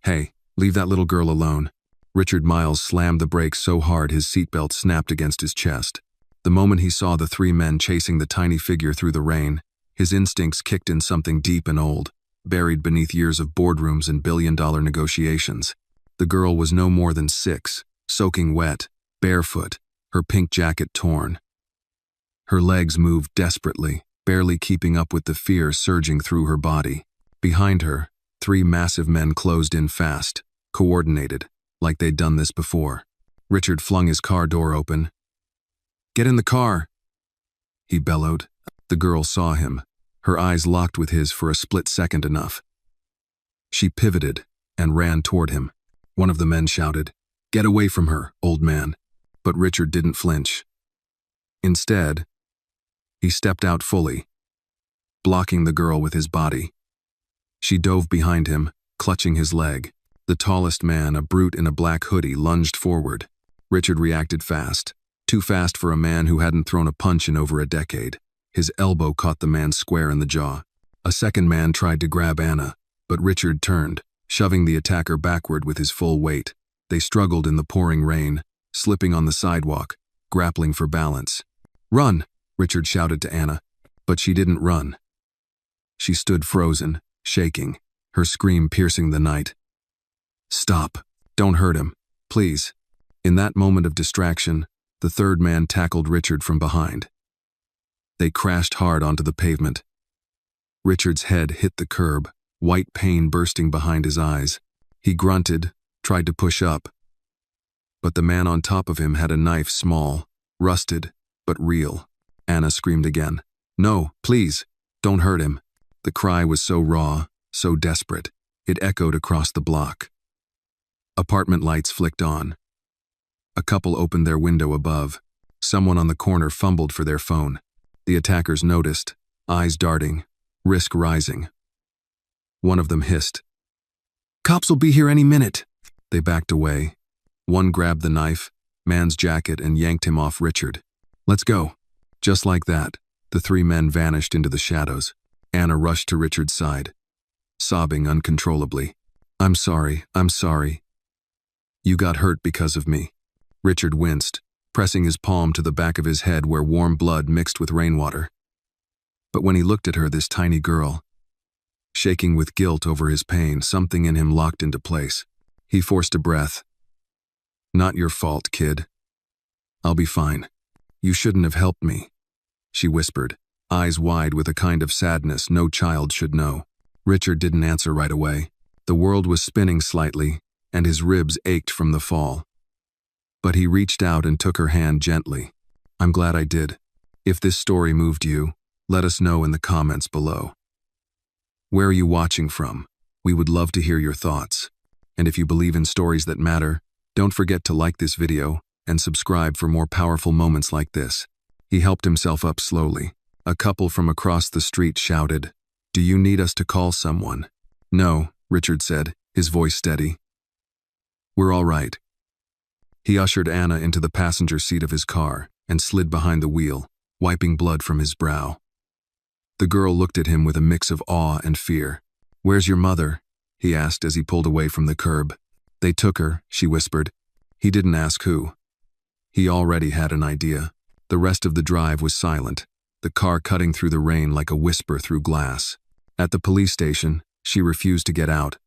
Hey, leave that little girl alone. Richard Miles slammed the brakes so hard his seatbelt snapped against his chest. The moment he saw the three men chasing the tiny figure through the rain, his instincts kicked in something deep and old, buried beneath years of boardrooms and billion-dollar negotiations. The girl was no more than 6, soaking wet, barefoot, her pink jacket torn. Her legs moved desperately, barely keeping up with the fear surging through her body. Behind her, 3 massive men closed in fast, coordinated, like they'd done this before. Richard flung his car door open. "Get in the car!" he bellowed. The girl saw him, her eyes locked with his for a split second enough. She pivoted and ran toward him. One of the men shouted, "Get away from her, old man." But Richard didn't flinch. Instead, he stepped out fully, blocking the girl with his body. She dove behind him, clutching his leg. The tallest man, a brute in a black hoodie, lunged forward. Richard reacted fast, too fast for a man who hadn't thrown a punch in over a decade. His elbow caught the man square in the jaw. A second man tried to grab Anna, but Richard turned, shoving the attacker backward with his full weight. They struggled in the pouring rain, slipping on the sidewalk, grappling for balance. "Run!" Richard shouted to Anna, but she didn't run. She stood frozen, shaking, her scream piercing the night. "Stop. Don't hurt him. Please." In that moment of distraction, the third man tackled Richard from behind. They crashed hard onto the pavement. Richard's head hit the curb, white pain bursting behind his eyes. He grunted, tried to push up. But the man on top of him had a knife, small, rusted, but real. Anna screamed again. "No, please, don't hurt him." The cry was so raw, so desperate, it echoed across the block. Apartment lights flicked on. A couple opened their window above. Someone on the corner fumbled for their phone. The attackers noticed, eyes darting, risk rising. One of them hissed, "Cops will be here any minute." They backed away. One grabbed the knife, man's jacket, and yanked him off Richard. "Let's go." Just like that, the 3 men vanished into the shadows. Anna rushed to Richard's side, sobbing uncontrollably. I'm sorry. You got hurt because of me." Richard winced, pressing his palm to the back of his head where warm blood mixed with rainwater. But when he looked at her, this tiny girl, shaking with guilt over his pain, something in him locked into place. He forced a breath. "Not your fault, kid. I'll be fine. You shouldn't have helped me," she whispered, eyes wide with a kind of sadness no child should know. Richard didn't answer right away. The world was spinning slightly, and his ribs ached from the fall. But he reached out and took her hand gently. "I'm glad I did. If this story moved you, let us know in the comments below. Where are you watching from? We would love to hear your thoughts. And if you believe in stories that matter, don't forget to like this video and subscribe for more powerful moments like this." He helped himself up slowly. A couple from across the street shouted, "Do you need us to call someone?" "No," Richard said, his voice steady. "We're all right." He ushered Anna into the passenger seat of his car and slid behind the wheel, wiping blood from his brow. The girl looked at him with a mix of awe and fear. "Where's your mother?" he asked as he pulled away from the curb. "They took her," she whispered. He didn't ask who. He already had an idea. The rest of the drive was silent, the car cutting through the rain like a whisper through glass. At the police station, she refused to get out.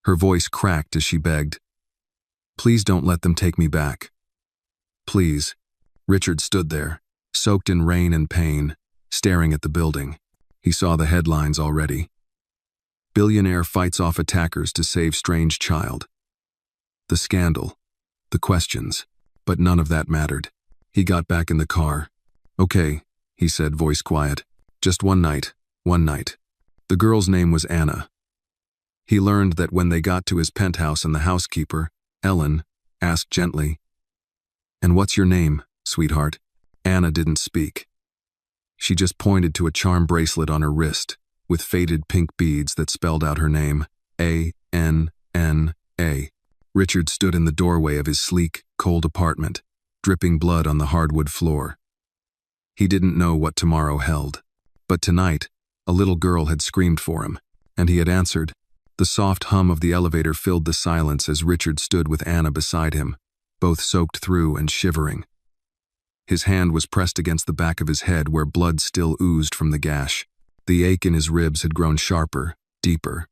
Her voice cracked as she begged, "Please don't let them take me back. Please." Richard stood there, soaked in rain and pain, staring at the building. He saw the headlines already. "Billionaire fights off attackers to save strange child." The scandal, the questions, but none of that mattered. He got back in the car. "Okay," he said, voice quiet. "Just one night. The girl's name was Anna." He learned that when they got to his penthouse and the housekeeper, Ellen, asked gently, "And what's your name, sweetheart?" Anna didn't speak. She just pointed to a charm bracelet on her wrist, with faded pink beads that spelled out her name, A-N-N-A. Richard stood in the doorway of his sleek, cold apartment, dripping blood on the hardwood floor. He didn't know what tomorrow held, but tonight, a little girl had screamed for him, and he had answered, The soft hum of the elevator filled the silence as Richard stood with Anna beside him, both soaked through and shivering. His hand was pressed against the back of his head where blood still oozed from the gash. The ache in his ribs had grown sharper, deeper.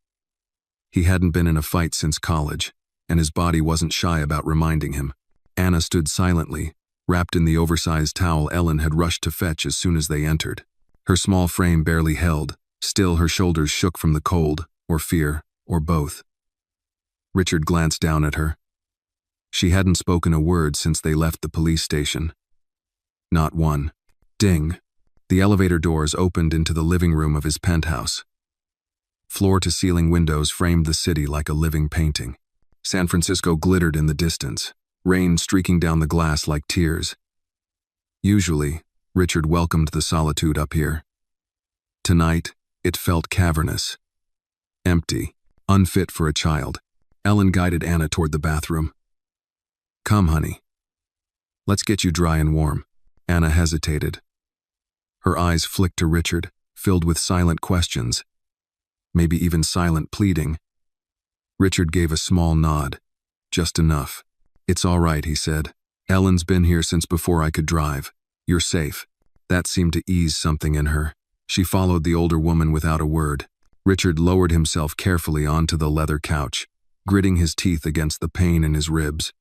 He hadn't been in a fight since college, and his body wasn't shy about reminding him. Anna stood silently, wrapped in the oversized towel Ellen had rushed to fetch as soon as they entered. Her small frame barely held, still her shoulders shook from the cold, or fear, or both. Richard glanced down at her. She hadn't spoken a word since they left the police station. Not one. Ding. The elevator doors opened into the living room of his penthouse. Floor-to-ceiling windows framed the city like a living painting. San Francisco glittered in the distance, rain streaking down the glass like tears. Usually, Richard welcomed the solitude up here. Tonight, it felt cavernous. Empty, unfit for a child. Ellen guided Anna toward the bathroom. "Come, honey. Let's get you dry and warm." Anna hesitated. Her eyes flicked to Richard, filled with silent questions, maybe even silent pleading. Richard gave a small nod. Just enough. "It's all right," he said. "Ellen's been here since before I could drive. You're safe." That seemed to ease something in her. She followed the older woman without a word. Richard lowered himself carefully onto the leather couch, gritting his teeth against the pain in his ribs.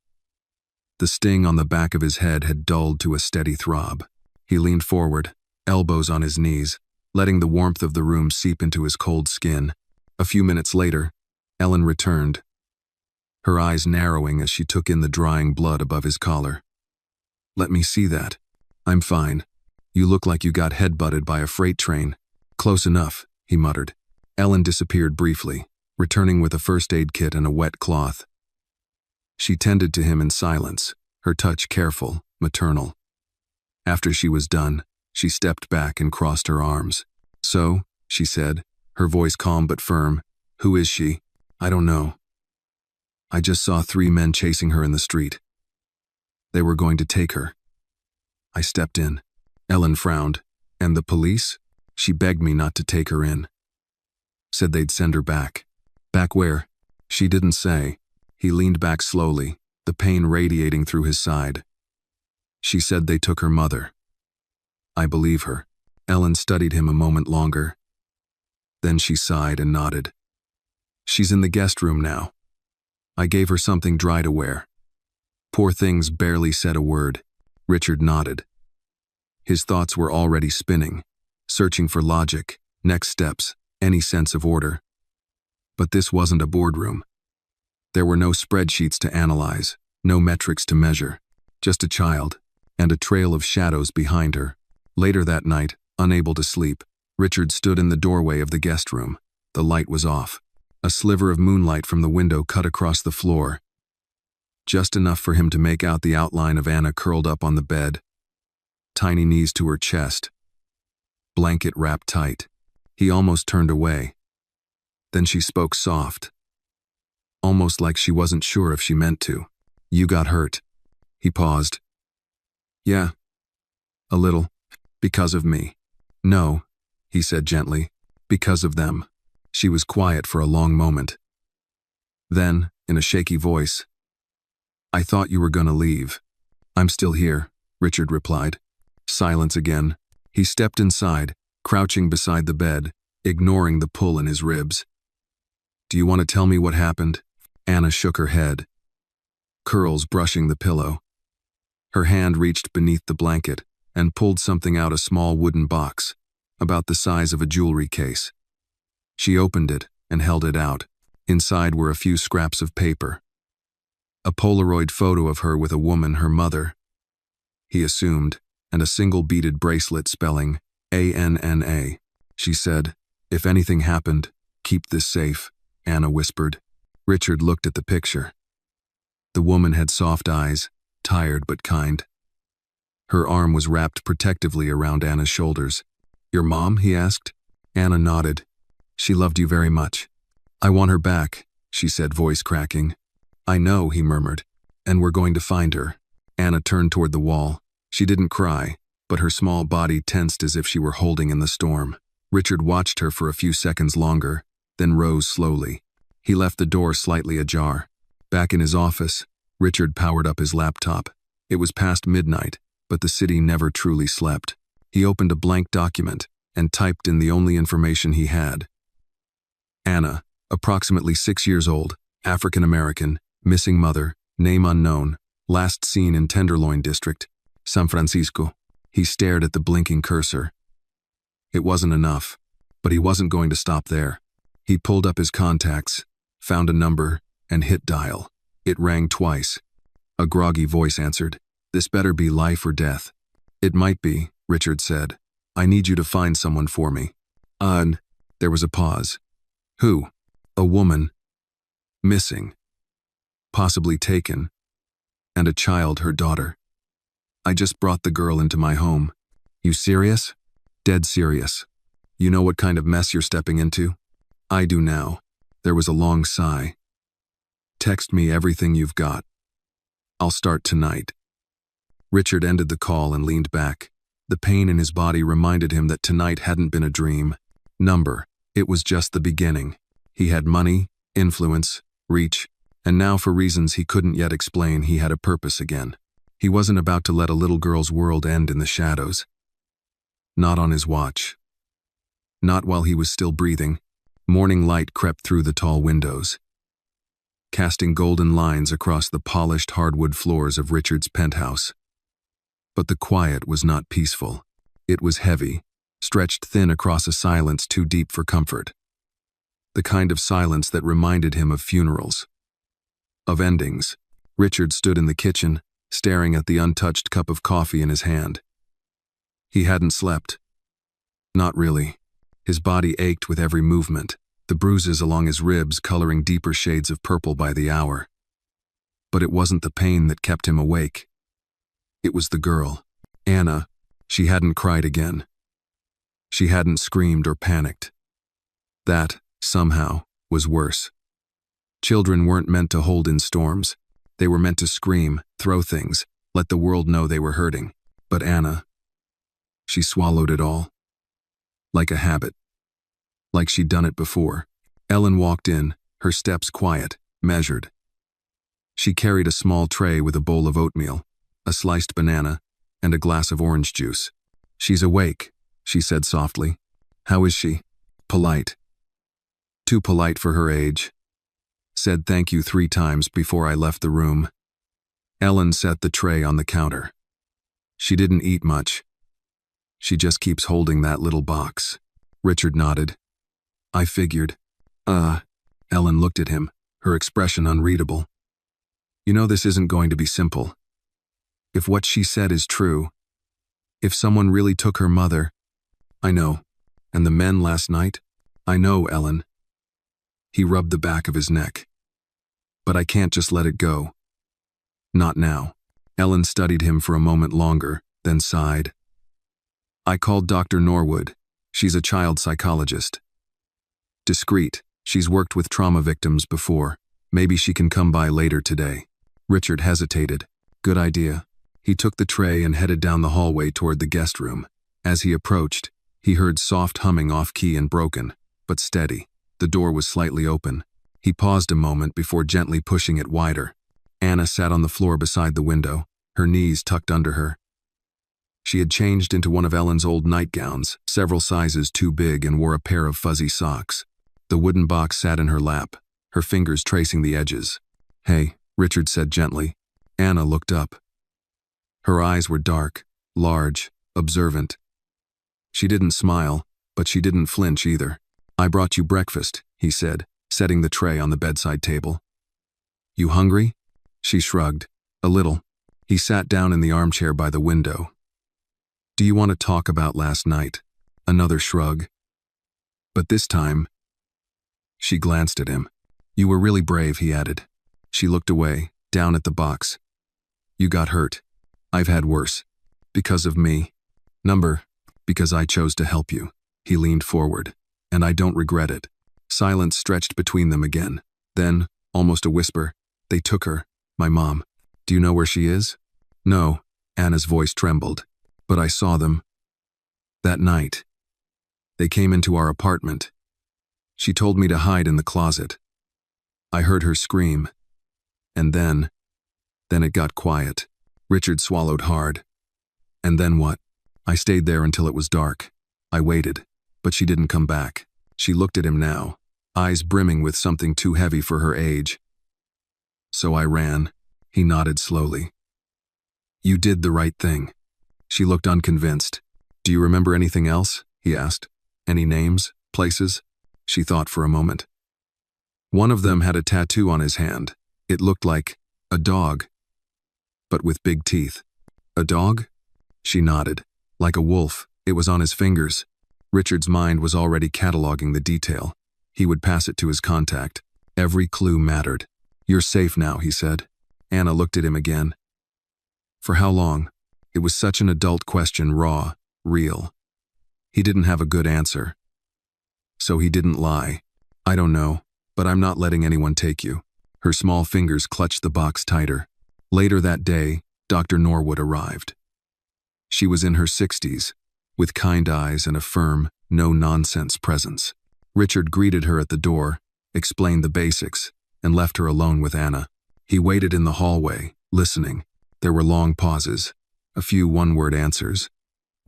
The sting on the back of his head had dulled to a steady throb. He leaned forward, elbows on his knees, letting the warmth of the room seep into his cold skin. A few minutes later, Ellen returned, her eyes narrowing as she took in the drying blood above his collar. "Let me see that." "I'm fine. You look like you got headbutted by a freight train." "Close enough," he muttered. Ellen disappeared briefly, returning with a first aid kit and a wet cloth. She tended to him in silence, her touch careful, maternal. After she was done, she stepped back and crossed her arms. "So," she said, her voice calm but firm, "who is she?" "I don't know. I just saw 3 men chasing her in the street. They were going to take her. I stepped in." Ellen frowned. "And the police?" "She begged me not to take her in. Said they'd send her back." "Back where?" "She didn't say." He leaned back slowly, the pain radiating through his side. "She said they took her mother." "I believe her." Ellen studied him a moment longer. Then she sighed and nodded. "She's in the guest room now. I gave her something dry to wear." Poor things barely said a word. Richard nodded. His thoughts were already spinning, searching for logic, next steps, any sense of order. But this wasn't a boardroom. There were no spreadsheets to analyze, no metrics to measure, just a child, and a trail of shadows behind her. Later that night, unable to sleep, Richard stood in the doorway of the guest room. The light was off. A sliver of moonlight from the window cut across the floor, just enough for him to make out the outline of Anna curled up on the bed, tiny knees to her chest, blanket wrapped tight. He almost turned away. Then she spoke soft, almost like she wasn't sure if she meant to. "You got hurt." He paused. "Yeah, a little. Because of me." "No," he said gently. "Because of them." She was quiet for a long moment. Then, in a shaky voice, "I thought you were gonna leave." "I'm still here," Richard replied. Silence again. He stepped inside, crouching beside the bed, ignoring the pull in his ribs. "Do you want to tell me what happened?" Anna shook her head, curls brushing the pillow. Her hand reached beneath the blanket and pulled something out, a small wooden box, about the size of a jewelry case. She opened it and held it out. Inside were a few scraps of paper. A Polaroid photo of her with a woman, her mother, he assumed, and a single beaded bracelet spelling ANNA. She said, "If anything happened, keep this safe," Anna whispered. Richard looked at the picture. The woman had soft eyes, tired but kind. Her arm was wrapped protectively around Anna's shoulders. "Your mom?" he asked. Anna nodded. "She loved you very much." "I want her back," she said, voice cracking. "I know," he murmured, "and we're going to find her." Anna turned toward the wall. She didn't cry, but her small body tensed as if she were holding in the storm. Richard watched her for a few seconds longer, then rose slowly. He left the door slightly ajar. Back in his office, Richard powered up his laptop. It was past midnight, but the city never truly slept. He opened a blank document and typed in the only information he had. Anna, approximately 6 years old, African American, missing mother, name unknown, last seen in Tenderloin District, San Francisco. He stared at the blinking cursor. It wasn't enough, but he wasn't going to stop there. He pulled up his contacts, found a number, and hit dial. It rang twice. A groggy voice answered. "This better be life or death." "It might be," Richard said. "I need you to find someone for me." And there was a pause. "Who?" "A woman. Missing. Possibly taken. And a child, her daughter. I just brought the girl into my home." "You serious?" "Dead serious. You know what kind of mess you're stepping into?" "I do now." There was a long sigh. "Text me everything you've got. I'll start tonight." Richard ended the call and leaned back. The pain in his body reminded him that tonight hadn't been a dream. It was just the beginning. He had money, influence, reach, and now for reasons he couldn't yet explain, he had a purpose again. He wasn't about to let a little girl's world end in the shadows. Not on his watch. Not while he was still breathing. Morning light crept through the tall windows, casting golden lines across the polished hardwood floors of Richard's penthouse. But the quiet was not peaceful. It was heavy, stretched thin across a silence too deep for comfort. The kind of silence that reminded him of funerals, of endings. Richard stood in the kitchen, staring at the untouched cup of coffee in his hand. He hadn't slept. Not really. His body ached with every movement, the bruises along his ribs coloring deeper shades of purple by the hour. But it wasn't the pain that kept him awake. It was the girl, Anna. She hadn't cried again. She hadn't screamed or panicked. That, somehow, was worse. Children weren't meant to hold in storms. They were meant to scream, throw things, let the world know they were hurting. But Anna, she swallowed it all. Like a habit. Like she'd done it before. Ellen walked in, her steps quiet, measured. She carried a small tray with a bowl of oatmeal, a sliced banana, and a glass of orange juice. "She's awake," she said softly. "How is she?" "Polite. Too polite for her age. Said thank you 3 times before I left the room." Ellen set the tray on the counter. "She didn't eat much. She just keeps holding that little box." Richard nodded. "I figured." Ellen looked at him, her expression unreadable. "You know this isn't going to be simple. If what she said is true, if someone really took her mother." "I know. And the men last night?" "I know, Ellen." He rubbed the back of his neck. "But I can't just let it go. Not now." Ellen studied him for a moment longer, then sighed. "I called Dr. Norwood. She's a child psychologist. Discreet. She's worked with trauma victims before. Maybe she can come by later today." Richard hesitated. Good idea. He took the tray and headed down the hallway toward the guest room. As he approached, he heard soft humming off-key and broken, but steady. The door was slightly open. He paused a moment before gently pushing it wider. Anna sat on the floor beside the window, her knees tucked under her. She had changed into one of Ellen's old nightgowns, several sizes too big, and wore a pair of fuzzy socks. The wooden box sat in her lap, her fingers tracing the edges. "Hey," Richard said gently. Anna looked up. Her eyes were dark, large, observant. She didn't smile, but she didn't flinch either. "I brought you breakfast," he said, setting the tray on the bedside table. "You hungry?" She shrugged. "A little." He sat down in the armchair by the window. "Do you want to talk about last night?" Another shrug. "But this time..." She glanced at him. "You were really brave," he added. She looked away, down at the box. "You got hurt. I've had worse. Because of me. Because I chose to help you." He leaned forward. "And I don't regret it." Silence stretched between them again. Then, almost a whisper, "They took her, my mom. Do you know where she is?" "No." Anna's voice trembled. "But I saw them. That night. They came into our apartment. She told me to hide in the closet." I heard her scream. And then it got quiet. Richard swallowed hard. And then what? I stayed there until it was dark. I waited, but she didn't come back. She looked at him now, eyes brimming with something too heavy for her age. So I ran. He nodded slowly. You did the right thing. She looked unconvinced. Do you remember anything else? He asked. Any names? Places? She thought for a moment. One of them had a tattoo on his hand. It looked like a dog, but with big teeth. A dog? She nodded. Like a wolf, it was on his fingers. Richard's mind was already cataloging the detail. He would pass it to his contact. Every clue mattered. You're safe now, he said. Anna looked at him again. For how long? It was such an adult question, raw, real. He didn't have a good answer. So he didn't lie. I don't know, but I'm not letting anyone take you. Her small fingers clutched the box tighter. Later that day, Dr. Norwood arrived. She was in her 60s, with kind eyes and a firm, no-nonsense presence. Richard greeted her at the door, explained the basics, and left her alone with Anna. He waited in the hallway, listening. There were long pauses, a few one-word answers.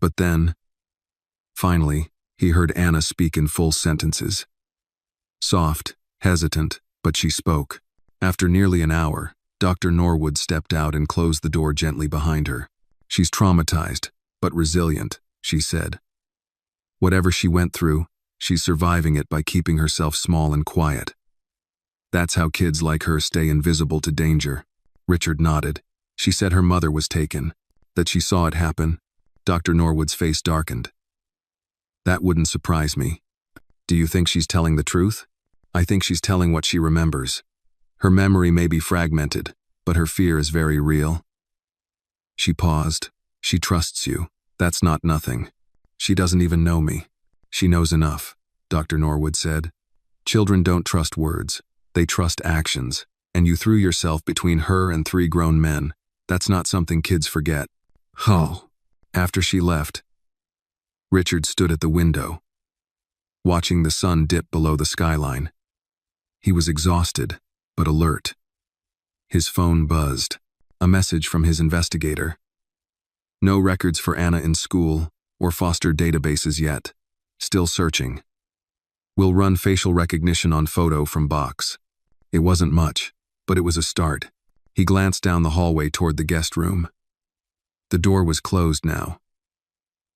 But then, finally, he heard Anna speak in full sentences. Soft, hesitant, but she spoke. After nearly an hour, Dr. Norwood stepped out and closed the door gently behind her. She's traumatized, but resilient, she said. Whatever she went through, she's surviving it by keeping herself small and quiet. That's how kids like her stay invisible to danger. Richard nodded. She said her mother was taken, that she saw it happen. Dr. Norwood's face darkened. That wouldn't surprise me. Do you think she's telling the truth? I think she's telling what she remembers. Her memory may be fragmented, but her fear is very real. She paused. She trusts you. That's not nothing. She doesn't even know me. She knows enough, Dr. Norwood said. Children don't trust words. They trust actions. And you threw yourself between her and 3 grown men. That's not something kids forget. Oh. After she left, Richard stood at the window, watching the sun dip below the skyline. He was exhausted, but alert. His phone buzzed. A message from his investigator. No records for Anna in school or foster databases yet. Still searching. We'll run facial recognition on photo from box. It wasn't much, but it was a start. He glanced down the hallway toward the guest room. The door was closed now.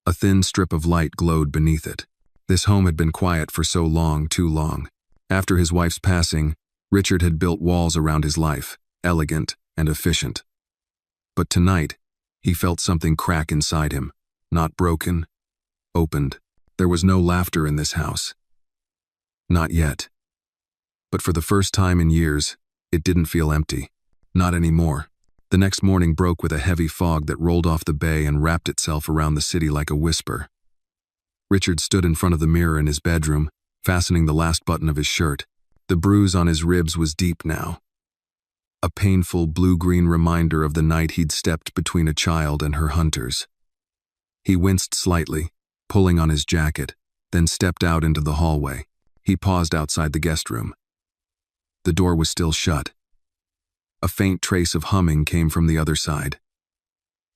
A thin strip of light glowed beneath it. This home had been quiet for so long, too long. After his wife's passing, Richard had built walls around his life, elegant and efficient. But tonight, he felt something crack inside him, not broken, opened. There was no laughter in this house. Not yet. But for the first time in years, it didn't feel empty. Not anymore. The next morning broke with a heavy fog that rolled off the bay and wrapped itself around the city like a whisper. Richard stood in front of the mirror in his bedroom, fastening the last button of his shirt. The bruise on his ribs was deep now. A painful blue-green reminder of the night he'd stepped between a child and her hunters. He winced slightly, pulling on his jacket, then stepped out into the hallway. He paused outside the guest room. The door was still shut. A faint trace of humming came from the other side.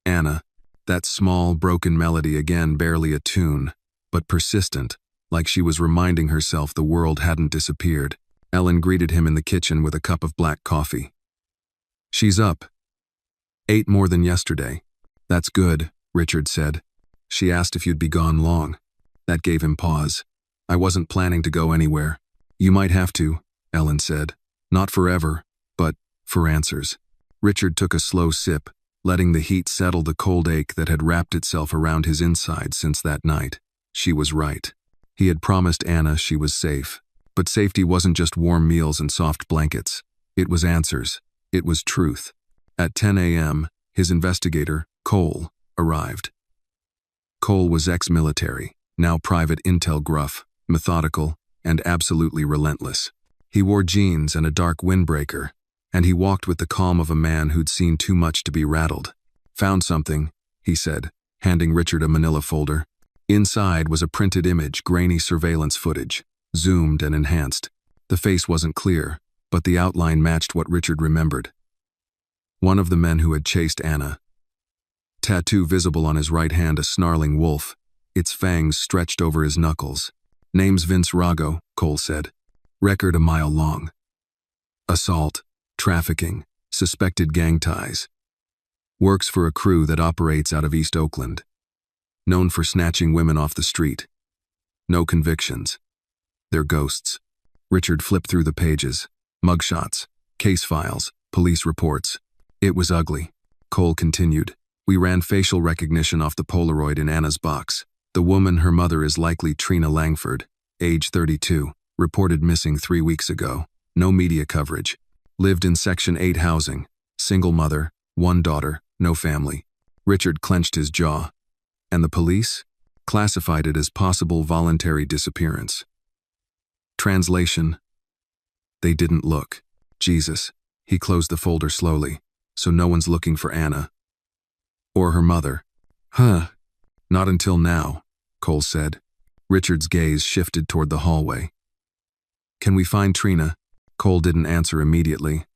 Anna, that small, broken melody again, barely a tune, but persistent, like she was reminding herself the world hadn't disappeared. Ellen greeted him in the kitchen with a cup of black coffee. She's up. 8 more than yesterday. That's good, Richard said. She asked if you'd be gone long. That gave him pause. I wasn't planning to go anywhere. You might have to, Ellen said. Not forever, but for answers. Richard took a slow sip, letting the heat settle the cold ache that had wrapped itself around his inside since that night. She was right. He had promised Anna she was safe. But safety wasn't just warm meals and soft blankets. It was answers. It was truth. At 10 a.m., his investigator, Cole, arrived. Cole was ex-military, now private intel gruff, methodical, and absolutely relentless. He wore jeans and a dark windbreaker, and he walked with the calm of a man who'd seen too much to be rattled. Found something, he said, handing Richard a manila folder. Inside was a printed image, grainy surveillance footage, zoomed and enhanced. The face wasn't clear, but the outline matched what Richard remembered. One of the men who had chased Anna. Tattoo visible on his right hand, a snarling wolf, its fangs stretched over his knuckles. Name's Vince Rago, Cole said. Record a mile long. Assault, trafficking, suspected gang ties. Works for a crew that operates out of East Oakland. Known for snatching women off the street. No convictions. They're ghosts. Richard flipped through the pages. Mugshots, case files, police reports. It was ugly. Cole continued. We ran facial recognition off the Polaroid in Anna's box. The woman, her mother, is likely Trina Langford, age 32, reported missing 3 weeks ago. No media coverage. Lived in Section 8 housing. Single mother, 1 daughter, no family. Richard clenched his jaw. And the police? Classified it as possible voluntary disappearance. Translation. They didn't look. Jesus. He closed the folder slowly. So no one's looking for Anna. Or her mother. Huh. Not until now, Cole said. Richard's gaze shifted toward the hallway. Can we find Trina? Cole didn't answer immediately.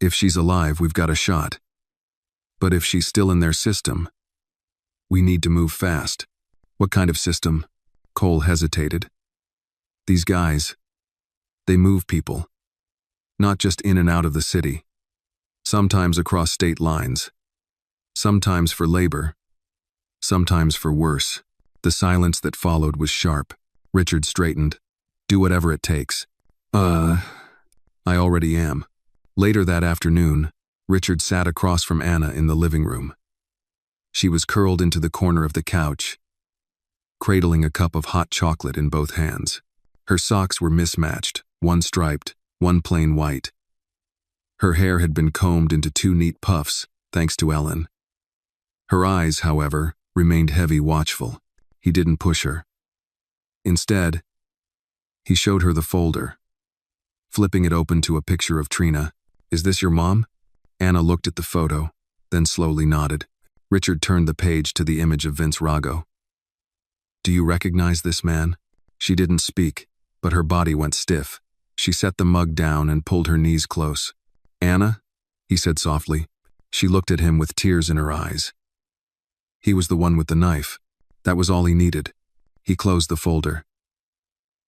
If she's alive, we've got a shot. But if she's still in their system, we need to move fast. What kind of system? Cole hesitated. These guys, they move people. Not just in and out of the city. Sometimes across state lines. Sometimes for labor. Sometimes for worse. The silence that followed was sharp. Richard straightened. Do whatever it takes. I already am. Later that afternoon, Richard sat across from Anna in the living room. She was curled into the corner of the couch, cradling a cup of hot chocolate in both hands. Her socks were mismatched, one striped, one plain white. Her hair had been combed into 2 neat puffs, thanks to Ellen. Her eyes, however, remained heavy, watchful. He didn't push her. Instead, he showed her the folder. Flipping it open to a picture of Trina. Is this your mom? Anna looked at the photo, then slowly nodded. Richard turned the page to the image of Vince Rago. Do you recognize this man? She didn't speak, but her body went stiff. She set the mug down and pulled her knees close. Anna? He said softly. She looked at him with tears in her eyes. He was the one with the knife. That was all he needed. He closed the folder.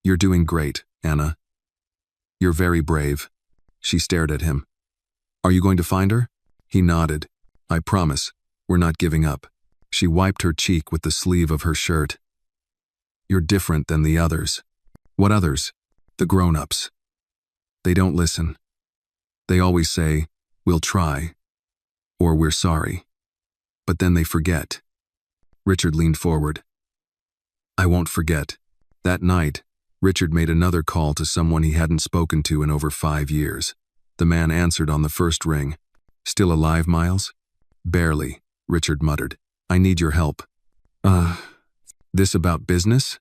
You're doing great, Anna. You're very brave. She stared at him. Are you going to find her? He nodded. I promise. We're not giving up. She wiped her cheek with the sleeve of her shirt. You're different than the others. What others? The grown-ups. They don't listen. They always say, we'll try. Or we're sorry. But then they forget. Richard leaned forward. I won't forget. That night, Richard made another call to someone he hadn't spoken to in over 5 years. The man answered on the first ring. Still alive, Miles? Barely, Richard muttered. I need your help. This about business?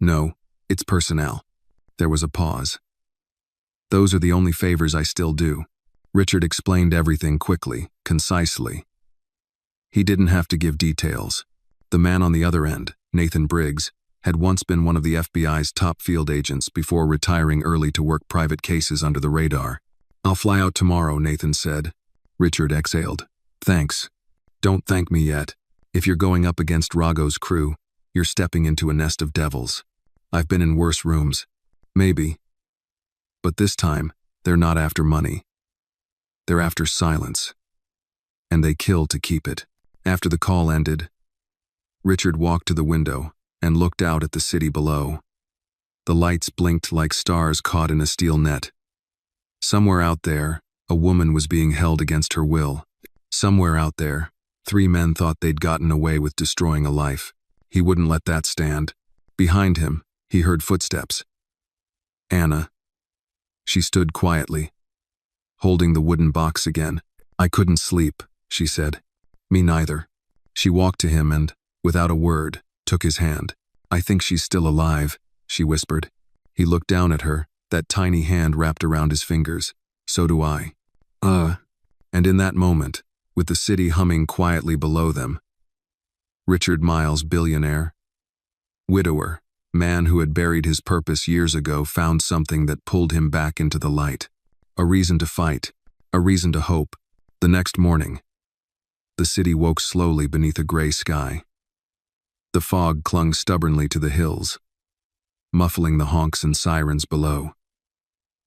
No, it's personnel. There was a pause. Those are the only favors I still do. Richard explained everything quickly, concisely. He didn't have to give details. The man on the other end, Nathan Briggs, had once been one of the FBI's top field agents before retiring early to work private cases under the radar. I'll fly out tomorrow, Nathan said. Richard exhaled. Thanks. Don't thank me yet. If you're going up against Rago's crew, you're stepping into a nest of devils. I've been in worse rooms. Maybe. But this time, they're not after money. They're after silence. And they kill to keep it. After the call ended, Richard walked to the window and looked out at the city below. The lights blinked like stars caught in a steel net. Somewhere out there, a woman was being held against her will. Somewhere out there, 3 men thought they'd gotten away with destroying a life. He wouldn't let that stand. Behind him, he heard footsteps. Anna. She stood quietly, holding the wooden box again. I couldn't sleep, she said. Me neither. She walked to him and, without a word, took his hand. I think she's still alive, she whispered. He looked down at her, that tiny hand wrapped around his fingers. So do I. And in that moment, with the city humming quietly below them, Richard Miles, billionaire, widower, man who had buried his purpose years ago, found something that pulled him back into the light. a reason to fight, a reason to hope. The next morning, the city woke slowly beneath a gray sky. The fog clung stubbornly to the hills, muffling the honks and sirens below,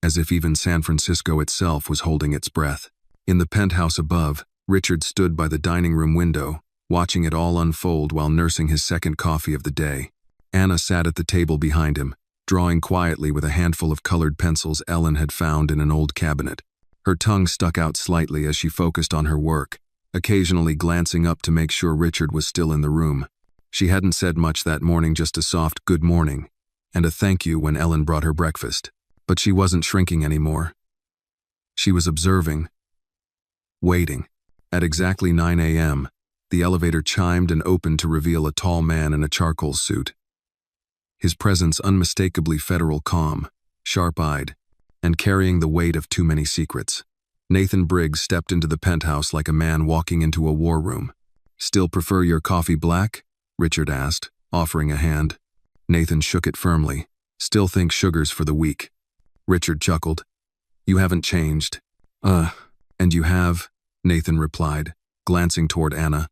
as if even San Francisco itself was holding its breath. In the penthouse above, Richard stood by the dining room window, watching it all unfold while nursing his second coffee of the day. Anna sat at the table behind him, drawing quietly with a handful of colored pencils Ellen had found in an old cabinet. Her tongue stuck out slightly as she focused on her work, occasionally glancing up to make sure Richard was still in the room. She hadn't said much that morning, just a soft good morning and a thank you when Ellen brought her breakfast. But she wasn't shrinking anymore. She was observing, waiting. At exactly 9 a.m., the elevator chimed and opened to reveal a tall man in a charcoal suit. His presence unmistakably federal, calm, sharp-eyed, and carrying the weight of too many secrets. Nathan Briggs stepped into the penthouse like a man walking into a war room. "Still prefer your coffee black?" Richard asked, offering a hand. Nathan shook it firmly. "Still think sugar's for the weak." Richard chuckled. "You haven't changed." And you have," Nathan replied, glancing toward Anna.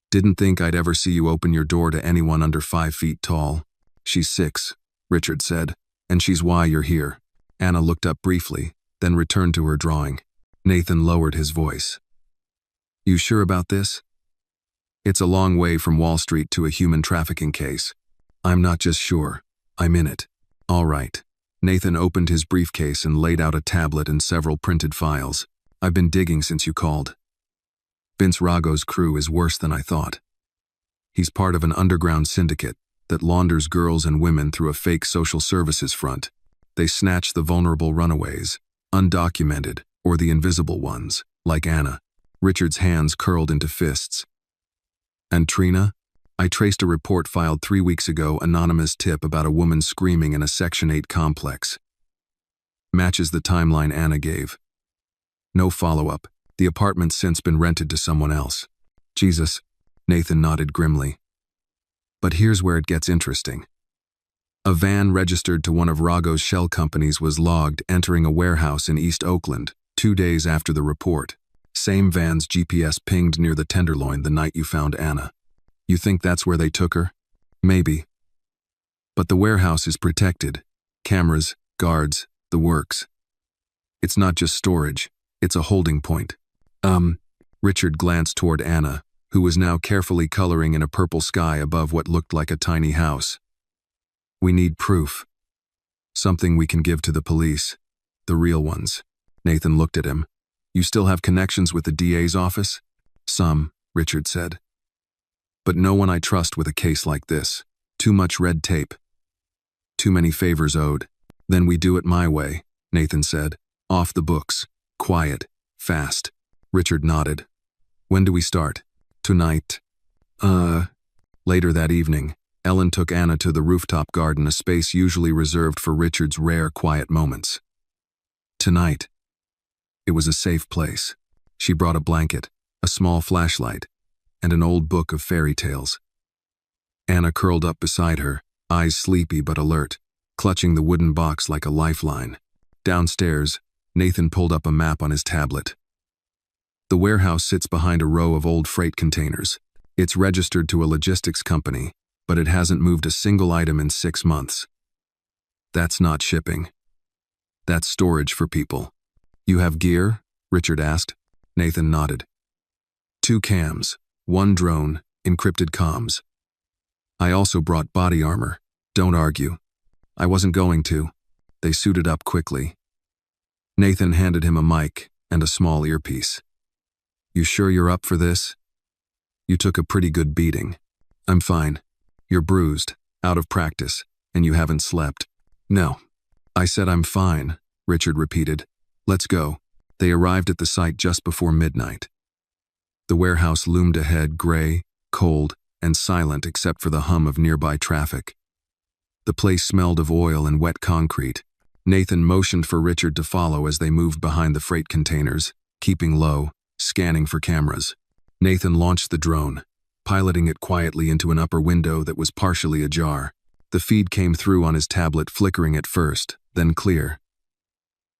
"Didn't think I'd ever see you open your door to anyone under 5 feet tall." "She's 6, Richard said, "and she's why you're here." Anna looked up briefly, then returned to her drawing. Nathan lowered his voice. "You sure about this? It's a long way from Wall Street to a human trafficking case." "I'm not just sure. I'm in it." "All right." Nathan opened his briefcase and laid out a tablet and several printed files. "I've been digging since you called. Vince Rago's crew is worse than I thought. He's part of an underground syndicate that launders girls and women through a fake social services front. They snatch the vulnerable runaways, undocumented, or the invisible ones, like Anna. Richard's hands curled into fists. "And Trina? I traced a report filed 3 weeks ago, anonymous tip about a woman screaming in a Section 8 complex. Matches the timeline Anna gave. No follow-up. The apartment's since been rented to someone else." "Jesus," Nathan nodded grimly. "But here's where it gets interesting. A van registered to one of Rago's shell companies was logged entering a warehouse in East Oakland 2 days after the report. Same van's GPS pinged near the Tenderloin the night you found Anna. You think that's where they took her? Maybe. But the warehouse is protected. Cameras, guards, the works. It's not just storage, it's a holding point." Richard glanced toward Anna, who was now carefully coloring in a purple sky above what looked like a tiny house. "We need proof. Something we can give to the police. The real ones." Nathan looked at him. "You still have connections with the DA's office?" "Some," Richard said. "But no one I trust with a case like this. Too much red tape. Too many favors owed." "Then we do it my way," Nathan said. "Off the books. Quiet. Fast." Richard nodded. "When do we start?" "Tonight." Later that evening, Ellen took Anna to the rooftop garden, a space usually reserved for Richard's rare quiet moments. Tonight. It was a safe place. She brought a blanket, a small flashlight, and an old book of fairy tales. Anna curled up beside her, eyes sleepy but alert, clutching the wooden box like a lifeline. Downstairs, Nathan pulled up a map on his tablet. The warehouse sits behind a row of old freight containers. It's registered to a logistics company, but it hasn't moved a single item in 6 months. That's not shipping. That's storage for people. "You have gear?" Richard asked. Nathan nodded. 2 cams, 1 drone, encrypted comms. "I also brought body armor. Don't argue." "I wasn't going to." They suited up quickly. Nathan handed him a mic and a small earpiece. "You sure you're up for this? You took a pretty good beating." "I'm fine. You're bruised, out of practice, and you haven't slept." "No. I said I'm fine," Richard repeated. "Let's go." They arrived at the site just before midnight. The warehouse loomed ahead, gray, cold, and silent except for the hum of nearby traffic. The place smelled of oil and wet concrete. Nathan motioned for Richard to follow as they moved behind the freight containers, keeping low, scanning for cameras. Nathan launched the drone, piloting it quietly into an upper window that was partially ajar. The feed came through on his tablet, flickering at first, then clear.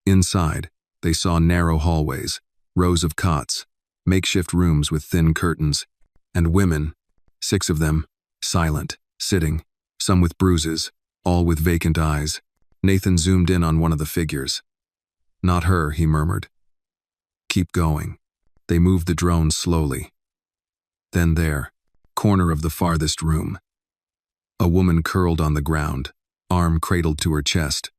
Inside, They saw narrow hallways, rows of cots, makeshift rooms with thin curtains, and women, 6 of them, silent, sitting, some with bruises, all with vacant eyes. Nathan zoomed in on one of the figures. "Not her," he murmured. "Keep going." They moved the drone slowly. Then there, corner of the farthest room. A woman curled on the ground, arm cradled to her chest.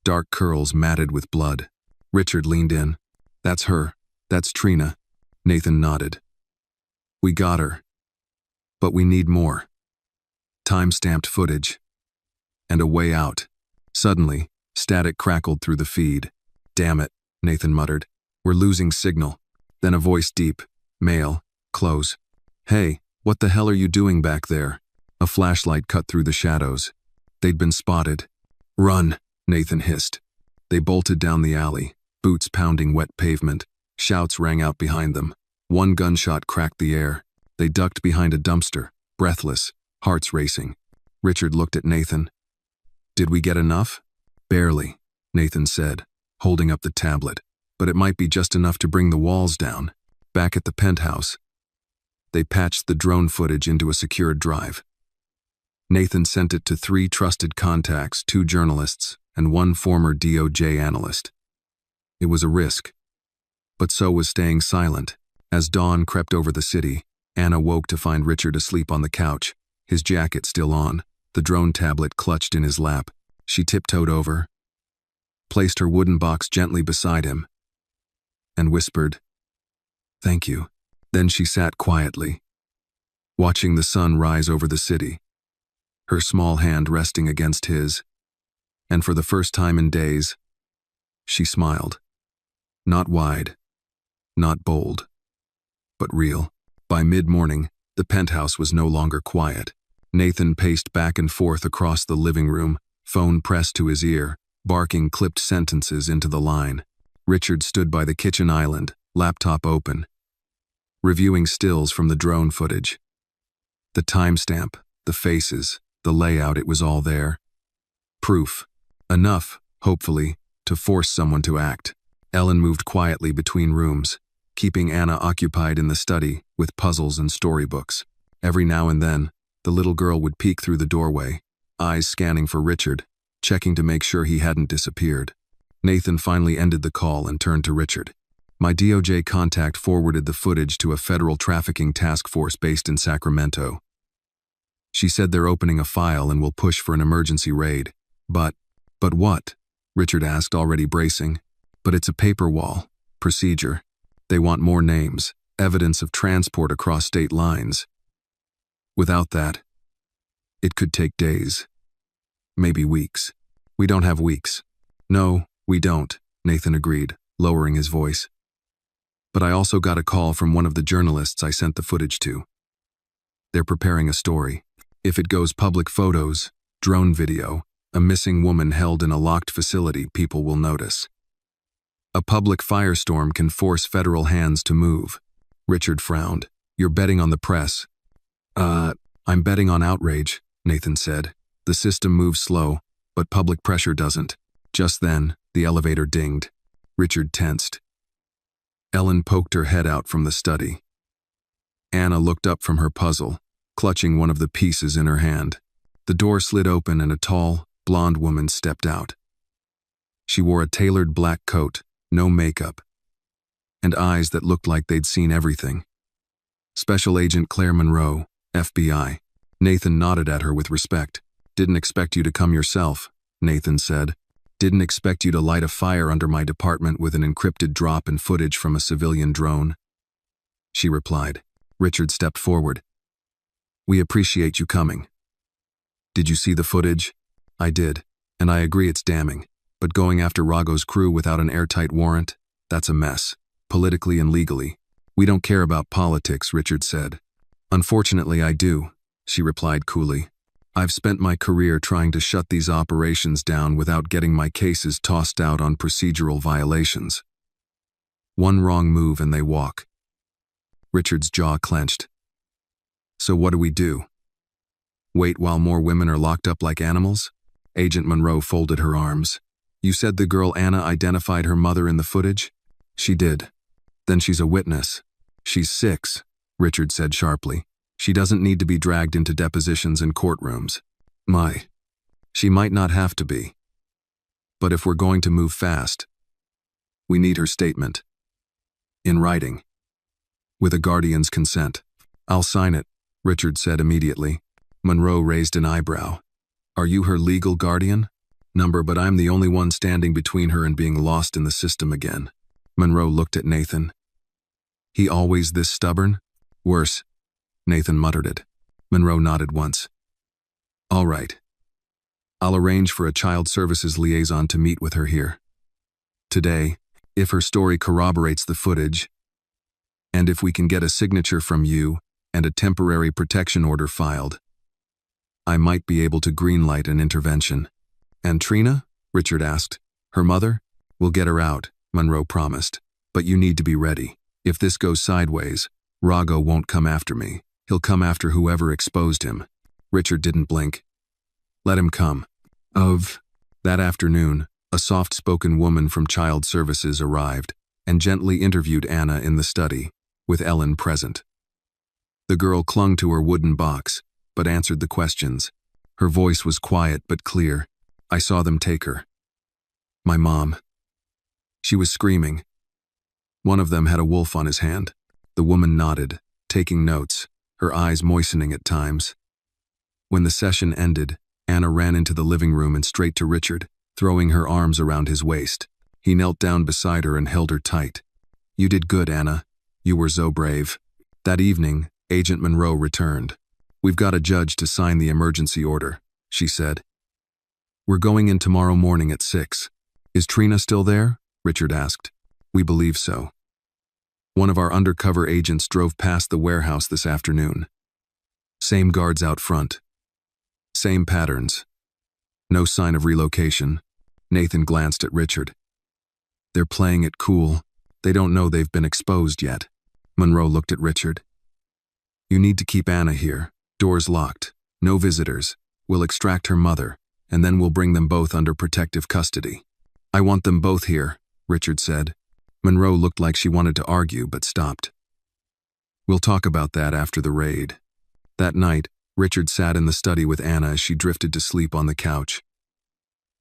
Dark curls matted with blood. Richard leaned in. "That's her. That's Trina." Nathan nodded. "We got her. But we need more." Time-stamped footage. And a way out. Suddenly, static crackled through the feed. "Damn it," Nathan muttered. "We're losing signal." Then a voice deep, male, close. "Hey, what the hell are you doing back there?" A flashlight cut through the shadows. They'd been spotted. "Run," Nathan hissed. They bolted down the alley, boots pounding wet pavement. Shouts rang out behind them. One gunshot cracked the air. They ducked behind a dumpster, breathless, hearts racing. Richard looked at Nathan. "Did we get enough?" "Barely," Nathan said, holding up the tablet. "But it might be just enough to bring the walls down." Back at the penthouse, they patched the drone footage into a secured drive. Nathan sent it to 3 trusted contacts, 2 journalists, and 1 former DOJ analyst. It was a risk, but so was staying silent. As dawn crept over the city, Anna woke to find Richard asleep on the couch, his jacket still on, the drone tablet clutched in his lap. She tiptoed over, placed her wooden box gently beside him, and whispered, "Thank you." Then she sat quietly, watching the sun rise over the city, her small hand resting against his, and for the first time in days, she smiled. Not wide, not bold, but real. By mid-morning, the penthouse was no longer quiet. Nathan paced back and forth across the living room, phone pressed to his ear, barking clipped sentences into the line. Richard stood by the kitchen island, laptop open, reviewing stills from the drone footage. The timestamp, the faces, the layout, it was all there. Proof. Enough, hopefully, to force someone to act. Ellen moved quietly between rooms, keeping Anna occupied in the study with puzzles and storybooks. Every now and then, the little girl would peek through the doorway, eyes scanning for Richard, checking to make sure he hadn't disappeared. Nathan finally ended the call and turned to Richard. "My DOJ contact forwarded the footage to a federal trafficking task force based in Sacramento. She said they're opening a file and will push for an emergency raid." But what?" Richard asked, already bracing. "But it's a paper wall. Procedure. They want more names, evidence of transport across state lines. Without that, it could take days. Maybe weeks." "We don't have weeks." "No, we don't," Nathan agreed, lowering his voice. "But I also got a call from one of the journalists I sent the footage to. They're preparing a story. If it goes public, photos, drone video, a missing woman held in a locked facility, people will notice. A public firestorm can force federal hands to move." Richard frowned. "You're betting on the press." I'm betting on outrage," Nathan said. "The system moves slow, but public pressure doesn't." Just then, the elevator dinged. Richard tensed. Ellen poked her head out from the study. Anna looked up from her puzzle, clutching one of the pieces in her hand. The door slid open and a tall, blonde woman stepped out. She wore a tailored black coat, no makeup, and eyes that looked like they'd seen everything. "Special Agent Claire Monroe, FBI." Nathan nodded at her with respect. "Didn't expect you to come yourself," Nathan said. "Didn't expect you to light a fire under my department with an encrypted drop and footage from a civilian drone," she replied. Richard stepped forward. "We appreciate you coming." "Did you see the footage?" "I did, and I agree it's damning. But going after Rago's crew without an airtight warrant, that's a mess, politically and legally." "We don't care about politics," Richard said. "Unfortunately, I do," she replied coolly. "I've spent my career trying to shut these operations down without getting my cases tossed out on procedural violations. One wrong move and they walk." Richard's jaw clenched. "So what do we do? Wait while more women are locked up like animals?" Agent Monroe folded her arms. You said the girl Anna identified her mother in the footage? She did. Then she's a witness. She's 6, Richard said sharply. She doesn't need to be dragged into depositions and courtrooms. She might not have to be. But if we're going to move fast, we need her statement. In writing. With a guardian's consent. I'll sign it, Richard said immediately. Monroe raised an eyebrow. Are you her legal guardian? But I'm the only one standing between her and being lost in the system again. Monroe looked at Nathan. He always this stubborn? Worse. Nathan muttered it. Monroe nodded once. All right. I'll arrange for a child services liaison to meet with her here. Today, if her story corroborates the footage, and if we can get a signature from you and a temporary protection order filed, I might be able to greenlight an intervention. And Trina? Richard asked. Her mother? We'll get her out, Monroe promised. But you need to be ready. If this goes sideways, Rago won't come after me. He'll come after whoever exposed him. Richard didn't blink. Let him come. That afternoon, a soft-spoken woman from Child Services arrived and gently interviewed Anna in the study, with Ellen present. The girl clung to her wooden box, but answered the questions. Her voice was quiet but clear. I saw them take her. My mom. She was screaming. One of them had a wolf on his hand. The woman nodded, taking notes, her eyes moistening at times. When the session ended, Anna ran into the living room and straight to Richard, throwing her arms around his waist. He knelt down beside her and held her tight. You did good, Anna. You were so brave. That evening, Agent Monroe returned. We've got a judge to sign the emergency order, she said. We're going in tomorrow morning at 6. Is Trina still there? Richard asked. We believe so. One of our undercover agents drove past the warehouse this afternoon. Same guards out front. Same patterns. No sign of relocation. Nathan glanced at Richard. They're playing it cool. They don't know they've been exposed yet. Monroe looked at Richard. You need to keep Anna here. Doors locked. No visitors. We'll extract her mother, and then we'll bring them both under protective custody. I want them both here, Richard said. Monroe looked like she wanted to argue but stopped. We'll talk about that after the raid. That night, Richard sat in the study with Anna as she drifted to sleep on the couch.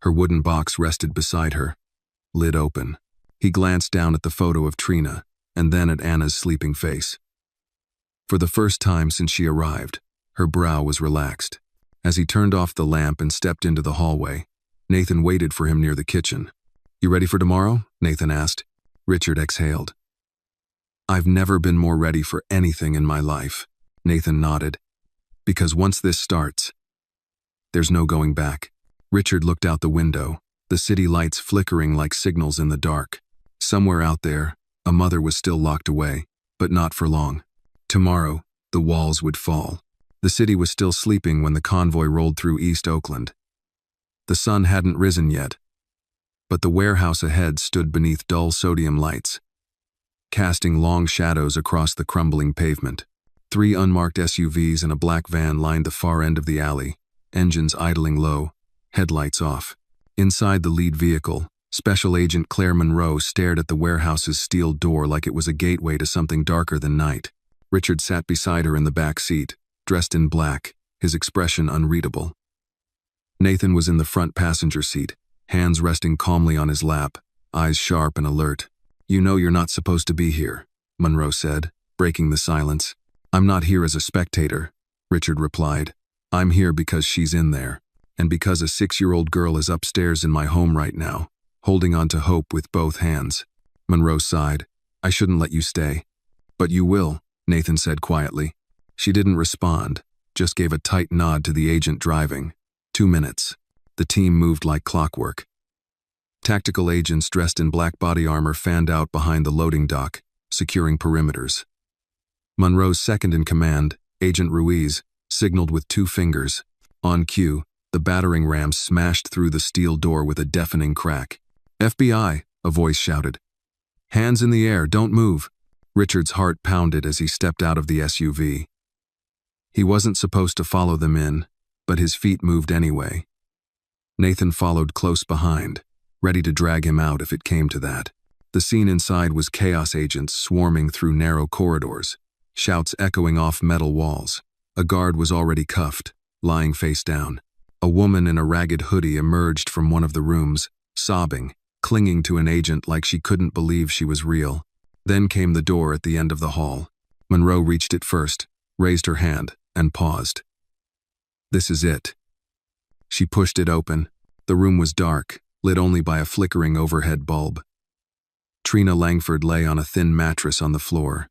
Her wooden box rested beside her, lid open. He glanced down at the photo of Trina, and then at Anna's sleeping face. For the first time since she arrived, her brow was relaxed. As he turned off the lamp and stepped into the hallway, Nathan waited for him near the kitchen. You ready for tomorrow? Nathan asked. Richard exhaled. I've never been more ready for anything in my life, Nathan nodded. Because once this starts, there's no going back. Richard looked out the window, the city lights flickering like signals in the dark. Somewhere out there, a mother was still locked away, but not for long. Tomorrow, the walls would fall. The city was still sleeping when the convoy rolled through East Oakland. The sun hadn't risen yet, but the warehouse ahead stood beneath dull sodium lights, casting long shadows across the crumbling pavement. 3 unmarked SUVs and a black van lined the far end of the alley, engines idling low, headlights off. Inside the lead vehicle, Special Agent Claire Monroe stared at the warehouse's steel door like it was a gateway to something darker than night. Richard sat beside her in the back seat, dressed in black, his expression unreadable. Nathan was in the front passenger seat, hands resting calmly on his lap, eyes sharp and alert. You know you're not supposed to be here, Monroe said, breaking the silence. I'm not here as a spectator, Richard replied. I'm here because she's in there, and because a 6-year-old girl is upstairs in my home right now, holding on to hope with both hands. Monroe sighed. I shouldn't let you stay. But you will, Nathan said quietly. She didn't respond, just gave a tight nod to the agent driving. 2 minutes. The team moved like clockwork. Tactical agents dressed in black body armor fanned out behind the loading dock, securing perimeters. Monroe's second-in-command, Agent Ruiz, signaled with 2 fingers. On cue, the battering ram smashed through the steel door with a deafening crack. FBI, a voice shouted. Hands in the air, don't move. Richard's heart pounded as he stepped out of the SUV. He wasn't supposed to follow them in, but his feet moved anyway. Nathan followed close behind, ready to drag him out if it came to that. The scene inside was chaos agents swarming through narrow corridors, shouts echoing off metal walls. A guard was already cuffed, lying face down. A woman in a ragged hoodie emerged from one of the rooms, sobbing, clinging to an agent like she couldn't believe she was real. Then came the door at the end of the hall. Monroe reached it first, raised her hand, and paused. "This is it." She pushed it open. The room was dark, lit only by a flickering overhead bulb. Trina Langford lay on a thin mattress on the floor,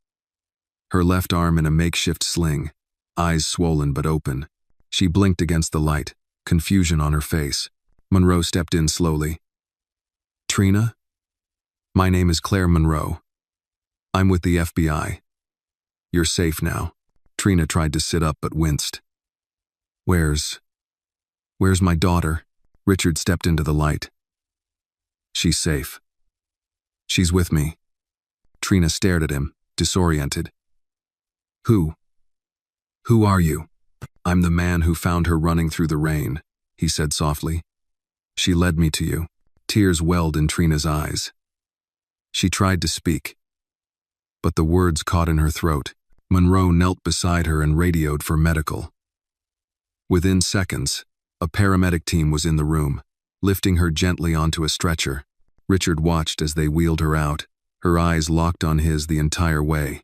her left arm in a makeshift sling, eyes swollen but open. She blinked against the light, confusion on her face. Monroe stepped in slowly. "Trina? My name is Claire Monroe. I'm with the FBI. You're safe now." Trina tried to sit up but winced. Where's my daughter?" Richard stepped into the light. "She's safe. She's with me." Trina stared at him, disoriented. Who are you?" "I'm the man who found her running through the rain," he said softly. "She led me to you." Tears welled in Trina's eyes. She tried to speak, but the words caught in her throat. Monroe knelt beside her and radioed for medical. Within seconds, a paramedic team was in the room, lifting her gently onto a stretcher. Richard watched as they wheeled her out, her eyes locked on his the entire way.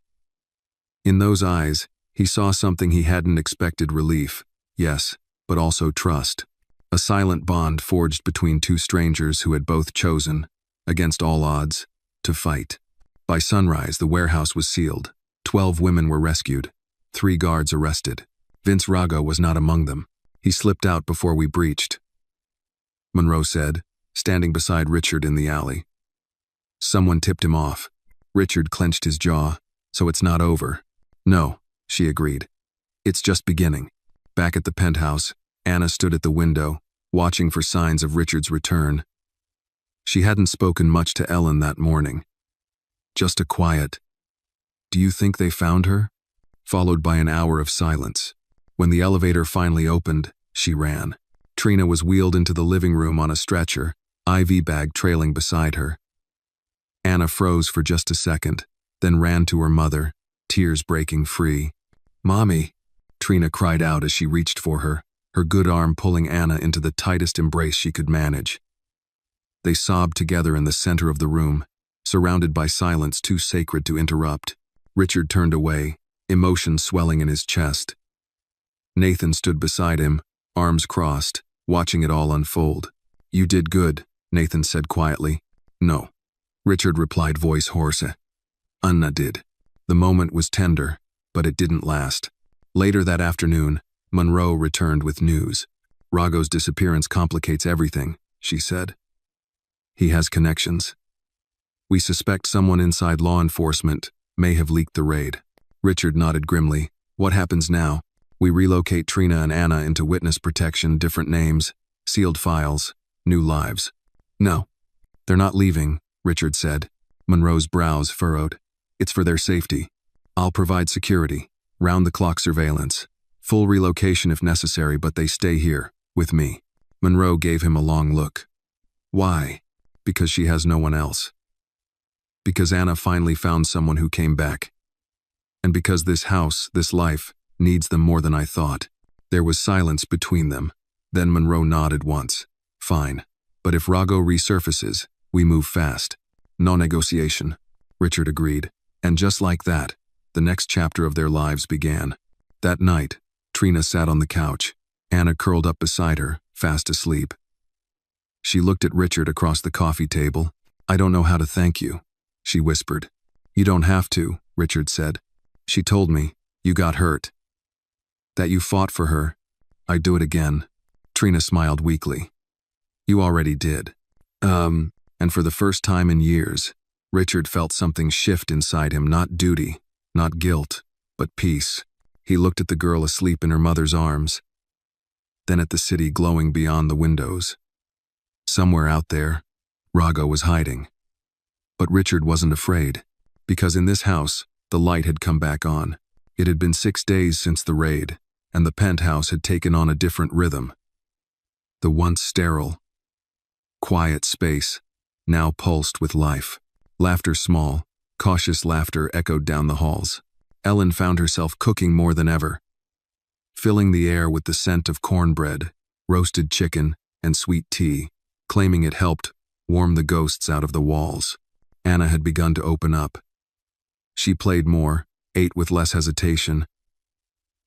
In those eyes, he saw something he hadn't expected: relief, yes, but also trust. A silent bond forged between two strangers who had both chosen, against all odds, to fight. By sunrise, the warehouse was sealed. 12 women were rescued, 3 guards arrested. Vince Rago was not among them. "He slipped out before we breached," Monroe said, standing beside Richard in the alley. "Someone tipped him off." Richard clenched his jaw. "So it's not over?" "No," she agreed. "It's just beginning." Back at the penthouse, Anna stood at the window, watching for signs of Richard's return. She hadn't spoken much to Ellen that morning. Just a quiet, "Do you think they found her?" followed by an hour of silence. When the elevator finally opened, she ran. Trina was wheeled into the living room on a stretcher, IV bag trailing beside her. Anna froze for just a second, then ran to her mother, tears breaking free. "Mommy," Trina cried out as she reached for her, her good arm pulling Anna into the tightest embrace she could manage. They sobbed together in the center of the room, surrounded by silence too sacred to interrupt. Richard turned away, emotion swelling in his chest. Nathan stood beside him, arms crossed, watching it all unfold. "You did good," Nathan said quietly. "No," Richard replied, voice hoarse. "Anna did." The moment was tender, but it didn't last. Later that afternoon, Monroe returned with news. "Rago's disappearance complicates everything," she said. "He has connections. We suspect someone inside law enforcement may have leaked the raid." Richard nodded grimly. "What happens now?" "We relocate Trina and Anna into witness protection, different names, sealed files, new lives." "No, they're not leaving," Richard said. Monroe's brows furrowed. "It's for their safety. I'll provide security, round-the-clock surveillance, full relocation if necessary, but they stay here, with me." Monroe gave him a long look. "Why?" "Because she has no one else. Because Anna finally found someone who came back. And because this house, this life, needs them more than I thought." There was silence between them. Then Monroe nodded once. "Fine. But if Rago resurfaces, we move fast. No negotiation." Richard agreed. And just like that, the next chapter of their lives began. That night, Trina sat on the couch, Anna curled up beside her, fast asleep. She looked at Richard across the coffee table. "I don't know how to thank you," she whispered. "You don't have to," Richard said. "She told me you got hurt, that you fought for her. I'd do it again." Trina smiled weakly. "You already did." And for the first time in years, Richard felt something shift inside him, not duty, not guilt, but peace. He looked at the girl asleep in her mother's arms, then at the city glowing beyond the windows. Somewhere out there, Rago was hiding. But Richard wasn't afraid, because in this house, the light had come back on. It had been 6 days since the raid, and the penthouse had taken on a different rhythm. The once sterile, quiet space, now pulsed with life. Laughter small, cautious laughter echoed down the halls. Ellen found herself cooking more than ever, filling the air with the scent of cornbread, roasted chicken, and sweet tea, claiming it helped warm the ghosts out of the walls. Anna had begun to open up. She played more, ate with less hesitation,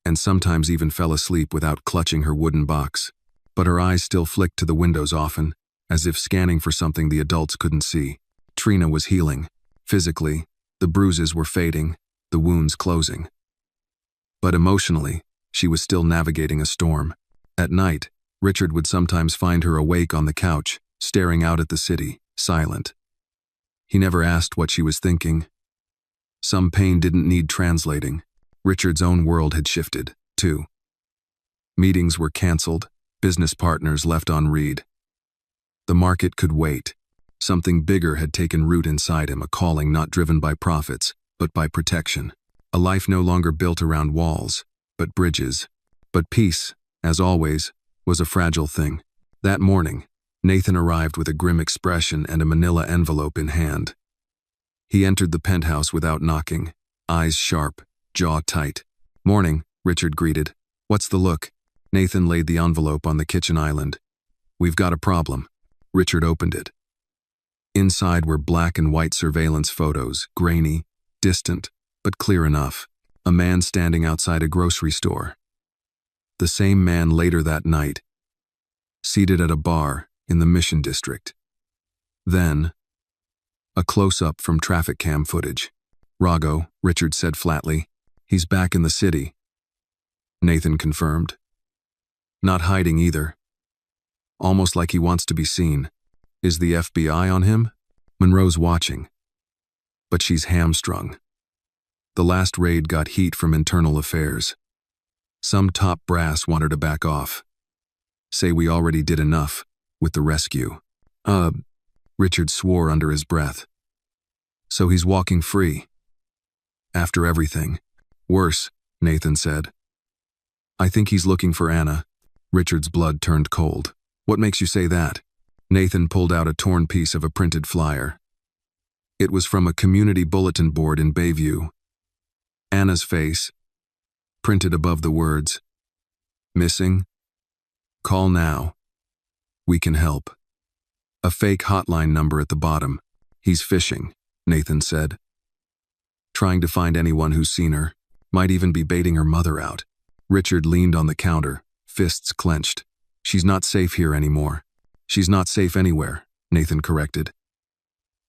and sometimes even fell asleep without clutching her wooden box. But her eyes still flicked to the windows often, as if scanning for something the adults couldn't see. Trina was healing. Physically, the bruises were fading, the wounds closing. But emotionally, she was still navigating a storm. At night, Richard would sometimes find her awake on the couch, staring out at the city, silent. He never asked what she was thinking. Some pain didn't need translating. Richard's own world had shifted, too. Meetings were canceled, business partners left on read. The market could wait. Something bigger had taken root inside him, a calling not driven by profits, but by protection. A life no longer built around walls, but bridges. But peace, as always, was a fragile thing. That morning, Nathan arrived with a grim expression and a manila envelope in hand. He entered the penthouse without knocking, eyes sharp, jaw tight. "Morning," Richard greeted. "What's the look?" Nathan laid the envelope on the kitchen island. "We've got a problem." Richard opened it. Inside were black and white surveillance photos, grainy, distant, but clear enough. A man standing outside a grocery store. The same man later that night, seated at a bar in the Mission District. Then, a close-up from traffic cam footage. "Rago," Richard said flatly. "He's back in the city." Nathan confirmed. "Not hiding either. Almost like he wants to be seen. Is the FBI on him?" "Monroe's watching. But she's hamstrung. The last raid got heat from internal affairs. Some top brass want her to back off. Say we already did enough with the rescue." Richard swore under his breath. "So he's walking free. After everything. Worse," Nathan said. "I think he's looking for Anna." Richard's blood turned cold. "What makes you say that?" Nathan pulled out a torn piece of a printed flyer. It was from a community bulletin board in Bayview. Anna's face, printed above the words, "Missing? Call now. We can help." A fake hotline number at the bottom. "He's fishing," Nathan said. "Trying to find anyone who's seen her. Might even be baiting her mother out." Richard leaned on the counter, fists clenched. "She's not safe here anymore." "She's not safe anywhere," Nathan corrected.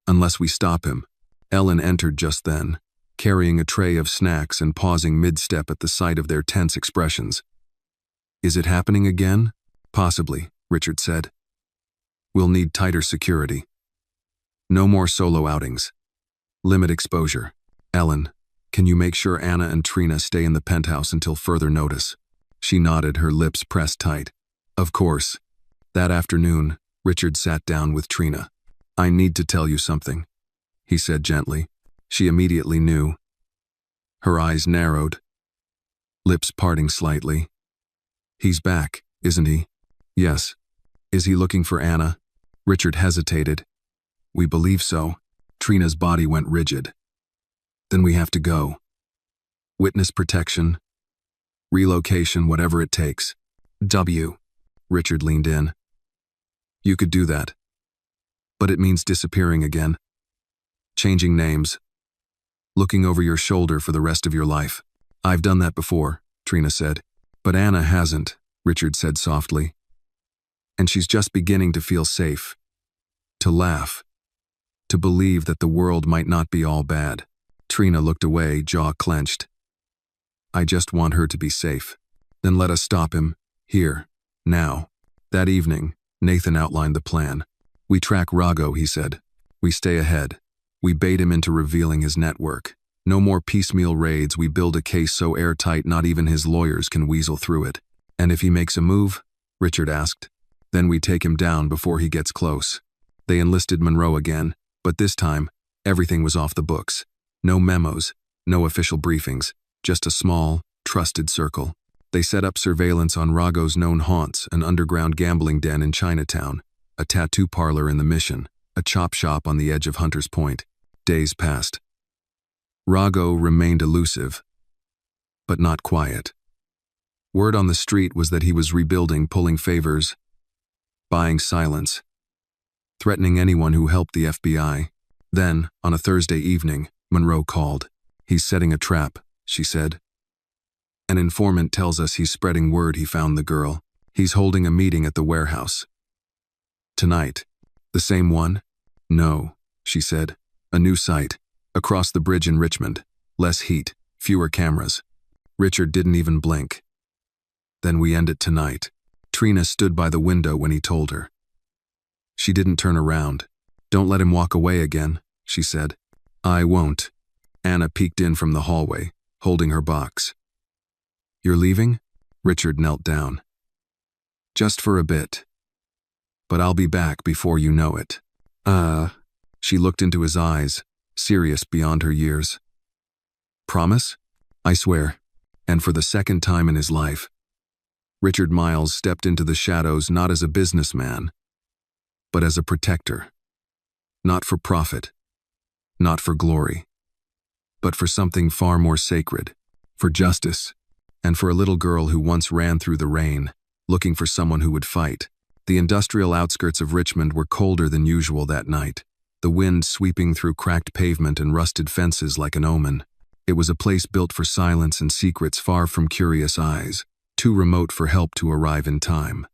"Unless we stop him." Ellen entered just then, carrying a tray of snacks and pausing mid-step at the sight of their tense expressions. "Is it happening again?" "Possibly," Richard said. "We'll need tighter security. No more solo outings. Limit exposure. Ellen, can you make sure Anna and Trina stay in the penthouse until further notice?" She nodded, her lips pressed tight. "Of course." That afternoon, Richard sat down with Trina. "I need to tell you something," he said gently. She immediately knew. Her eyes narrowed, lips parting slightly. "He's back, isn't he?" "Yes." "Is he looking for Anna?" Richard hesitated. "We believe so." Trina's body went rigid. "Then we have to go. Witness protection. Relocation, whatever it takes." Richard leaned in. "You could do that. But it means disappearing again. Changing names. Looking over your shoulder for the rest of your life." "I've done that before," Trina said. "But Anna hasn't," Richard said softly. "And she's just beginning to feel safe. To laugh. To believe that the world might not be all bad." Trina looked away, jaw clenched. "I just want her to be safe." "Then let us stop him. Here. Now." That evening, Nathan outlined the plan. "We track Rago," he said. "We stay ahead. We bait him into revealing his network. No more piecemeal raids. We build a case so airtight not even his lawyers can weasel through it." "And if he makes a move?" Richard asked. "Then we take him down before he gets close." They enlisted Monroe again, but this time, everything was off the books. No memos, no official briefings, just a small, trusted circle. They set up surveillance on Rago's known haunts, an underground gambling den in Chinatown, a tattoo parlor in the Mission, a chop shop on the edge of Hunter's Point. Days passed. Rago remained elusive, but not quiet. Word on the street was that he was rebuilding, pulling favors, buying silence, threatening anyone who helped the FBI. Then, on a Thursday evening, Monroe called. "He's setting a trap," she said. "An informant tells us he's spreading word he found the girl. He's holding a meeting at the warehouse." "Tonight." "The same one?" "No," she said. "A new site. Across the bridge in Richmond. Less heat, fewer cameras." Richard didn't even blink. "Then we end it tonight." Trina stood by the window when he told her. She didn't turn around. "Don't let him walk away again," she said. "I won't." Anna peeked in from the hallway, holding her box. "You're leaving?" Richard knelt down. "Just for a bit. But I'll be back before you know it." She looked into his eyes, serious beyond her years. "Promise?" "I swear." And for the second time in his life, Richard Miles stepped into the shadows not as a businessman, but as a protector. Not for profit, not for glory, but for something far more sacred, for justice, and for a little girl who once ran through the rain, looking for someone who would fight. The industrial outskirts of Richmond were colder than usual that night, the wind sweeping through cracked pavement and rusted fences like an omen. It was a place built for silence and secrets far from curious eyes, too remote for help to arrive in time.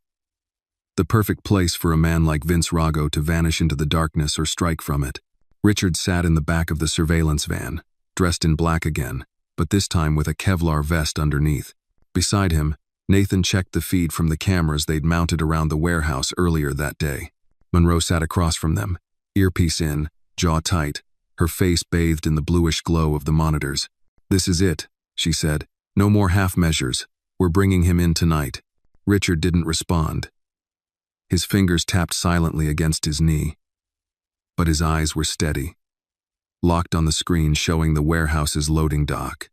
The perfect place for a man like Vince Rago to vanish into the darkness or strike from it. Richard sat in the back of the surveillance van, dressed in black again, but this time with a Kevlar vest underneath. Beside him, Nathan checked the feed from the cameras they'd mounted around the warehouse earlier that day. Monroe sat across from them, earpiece in, jaw tight, her face bathed in the bluish glow of the monitors. "This is it," she said. "No more half measures. We're bringing him in tonight." Richard didn't respond. His fingers tapped silently against his knee, but his eyes were steady, locked on the screen showing the warehouse's loading dock.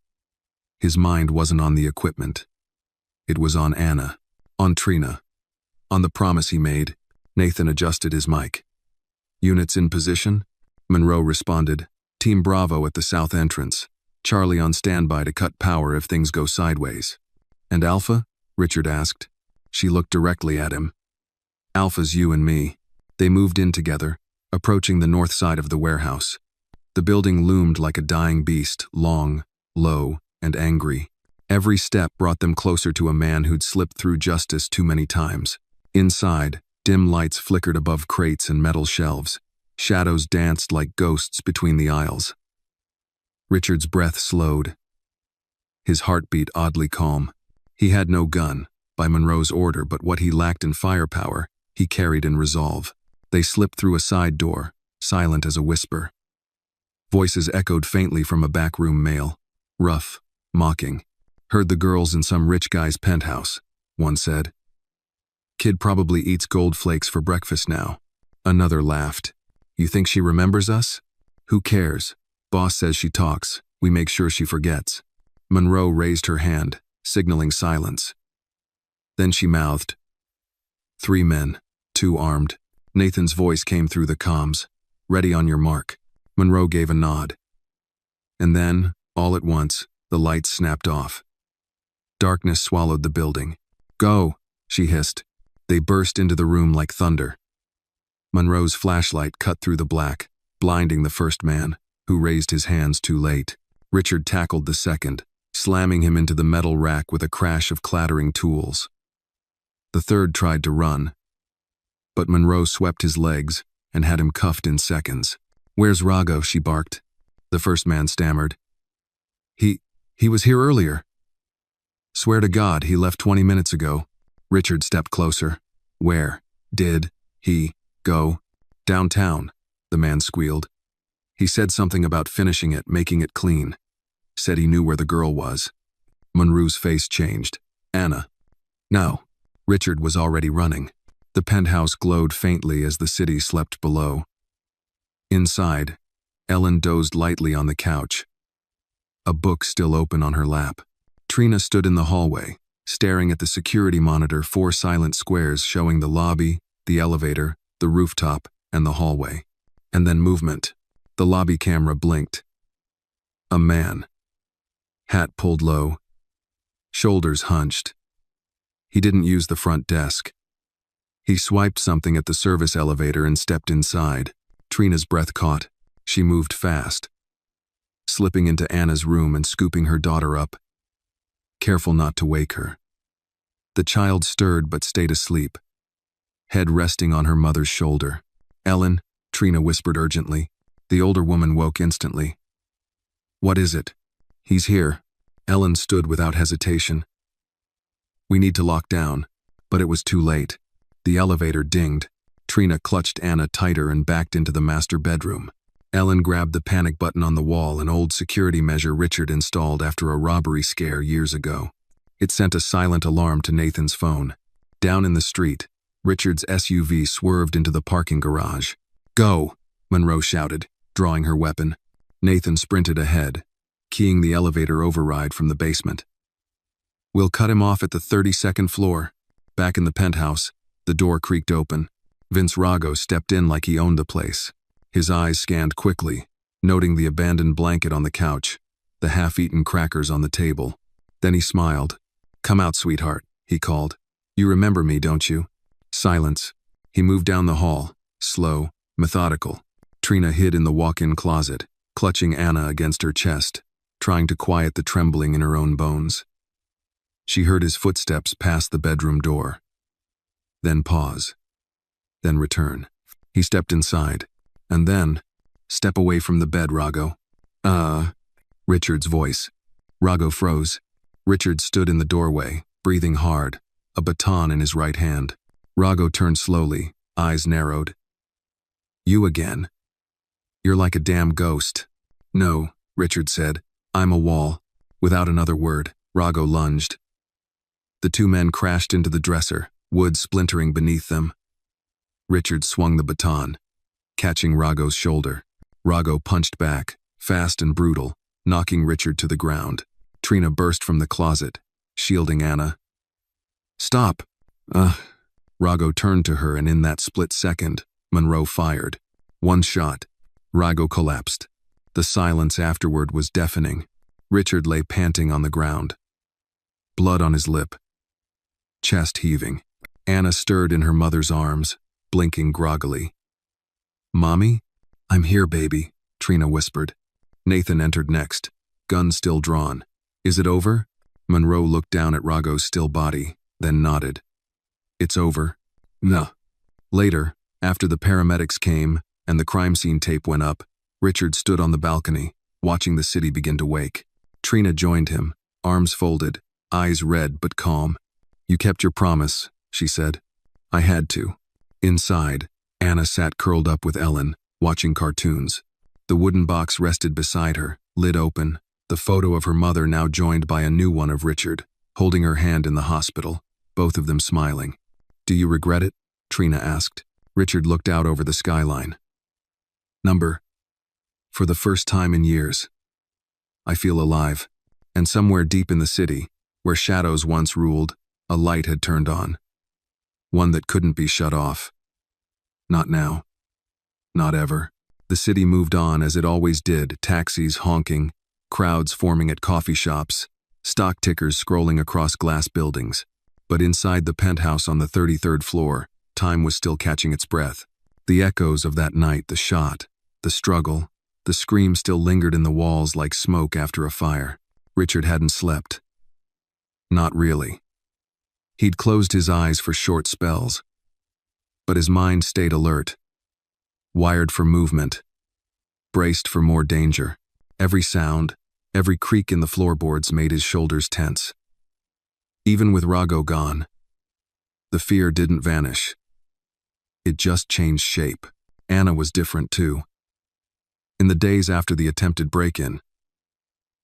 His mind wasn't on the equipment. It was on Anna, on Trina, on the promise he made. Nathan adjusted his mic. "Units in position?" Monroe responded. "Team Bravo at the south entrance. Charlie on standby to cut power if things go sideways." "And Alpha?" Richard asked. She looked directly at him. "Alpha's you and me." They moved in together, approaching the north side of the warehouse. The building loomed like a dying beast, long, low, and angry. Every step brought them closer to a man who'd slipped through justice too many times. Inside, dim lights flickered above crates and metal shelves. Shadows danced like ghosts between the aisles. Richard's breath slowed, his heartbeat oddly calm. He had no gun, by Monroe's order, but what he lacked in firepower, he carried in resolve. They slipped through a side door, silent as a whisper. Voices echoed faintly from a backroom male, rough, mocking. "Heard the girl's in some rich guy's penthouse," one said. "Kid probably eats gold flakes for breakfast now." Another laughed. "You think she remembers us? Who cares? Boss says she talks. We make sure she forgets." Monroe raised her hand, signaling silence. Then she mouthed. "3 men, 2 armed." Nathan's voice came through the comms. "Ready on your mark." Monroe gave a nod. And then, all at once, the lights snapped off. Darkness swallowed the building. "Go," she hissed. They burst into the room like thunder. Monroe's flashlight cut through the black, blinding the first man, who raised his hands too late. Richard tackled the second, slamming him into the metal rack with a crash of clattering tools. The third tried to run, but Monroe swept his legs and had him cuffed in seconds. "Where's Rago?" she barked. The first man stammered. He was here earlier." "Swear to God, he left 20 minutes ago." Richard stepped closer. "Where did he go?" "Downtown," the man squealed. "He said something about finishing it, making it clean. Said he knew where the girl was." Monroe's face changed. "Anna." "No." Richard was already running. The penthouse glowed faintly as the city slept below. Inside, Ellen dozed lightly on the couch, a book still open on her lap. Trina stood in the hallway, staring at the security monitor, 4 silent squares showing the lobby, the elevator, the rooftop, and the hallway. And then movement. The lobby camera blinked. A man. Hat pulled low. Shoulders hunched. He didn't use the front desk. He swiped something at the service elevator and stepped inside. Trina's breath caught. She moved fast, slipping into Anna's room and scooping her daughter up, careful not to wake her. The child stirred but stayed asleep, head resting on her mother's shoulder. "Ellen," Trina whispered urgently. The older woman woke instantly. "What is it?" "He's here." Ellen stood without hesitation. "We need to lock down." But it was too late. The elevator dinged. Trina clutched Anna tighter and backed into the master bedroom. Ellen grabbed the panic button on the wall, an old security measure Richard installed after a robbery scare years ago. It sent a silent alarm to Nathan's phone. Down in the street, Richard's SUV swerved into the parking garage. "Go!" Monroe shouted, drawing her weapon. Nathan sprinted ahead, keying the elevator override from the basement. "We'll cut him off at the 32nd floor." Back in the penthouse, the door creaked open. Vince Rago stepped in like he owned the place. His eyes scanned quickly, noting the abandoned blanket on the couch, the half-eaten crackers on the table. Then he smiled. "Come out, sweetheart," he called. "You remember me, don't you?" Silence. He moved down the hall, slow, methodical. Trina hid in the walk-in closet, clutching Anna against her chest, trying to quiet the trembling in her own bones. She heard his footsteps pass the bedroom door. Then pause. Then return. He stepped inside. And then, "Step away from the bed, Rago." Richard's voice. Rago froze. Richard stood in the doorway, breathing hard, a baton in his right hand. Rago turned slowly, eyes narrowed. "You again? You're like a damn ghost." "No," Richard said. "I'm a wall." Without another word, Rago lunged. The two men crashed into the dresser, wood splintering beneath them. Richard swung the baton, catching Rago's shoulder. Rago punched back, fast and brutal, knocking Richard to the ground. Trina burst from the closet, shielding Anna. "Stop!" Rago turned to her, and in that split second, Monroe fired. One shot. Rago collapsed. The silence afterward was deafening. Richard lay panting on the ground, blood on his lip, chest heaving. Anna stirred in her mother's arms, blinking groggily. "Mommy?" "I'm here, baby," Trina whispered. Nathan entered next, gun still drawn. "Is it over?" Monroe looked down at Rago's still body, then nodded. "It's over." "No." Later, after the paramedics came and the crime scene tape went up, Richard stood on the balcony, watching the city begin to wake. Trina joined him, arms folded, eyes red but calm. "You kept your promise," she said. "I had to." Inside, Anna sat curled up with Ellen, watching cartoons. The wooden box rested beside her, lid open, the photo of her mother now joined by a new one of Richard, holding her hand in the hospital, both of them smiling. "Do you regret it?" Trina asked. Richard looked out over the skyline. For the first time in years, I feel alive. And somewhere deep in the city, where shadows once ruled, a light had turned on. One that couldn't be shut off. Not now. Not ever. The city moved on as it always did, taxis honking, crowds forming at coffee shops, stock tickers scrolling across glass buildings. But inside the penthouse on the 33rd floor, time was still catching its breath. The echoes of that night, the shot, the struggle, the scream still lingered in the walls like smoke after a fire. Richard hadn't slept. Not really. He'd closed his eyes for short spells, but his mind stayed alert, wired for movement, braced for more danger. Every sound, every creak in the floorboards made his shoulders tense. Even with Rago gone, the fear didn't vanish. It just changed shape. Anna was different too. In the days after the attempted break-in,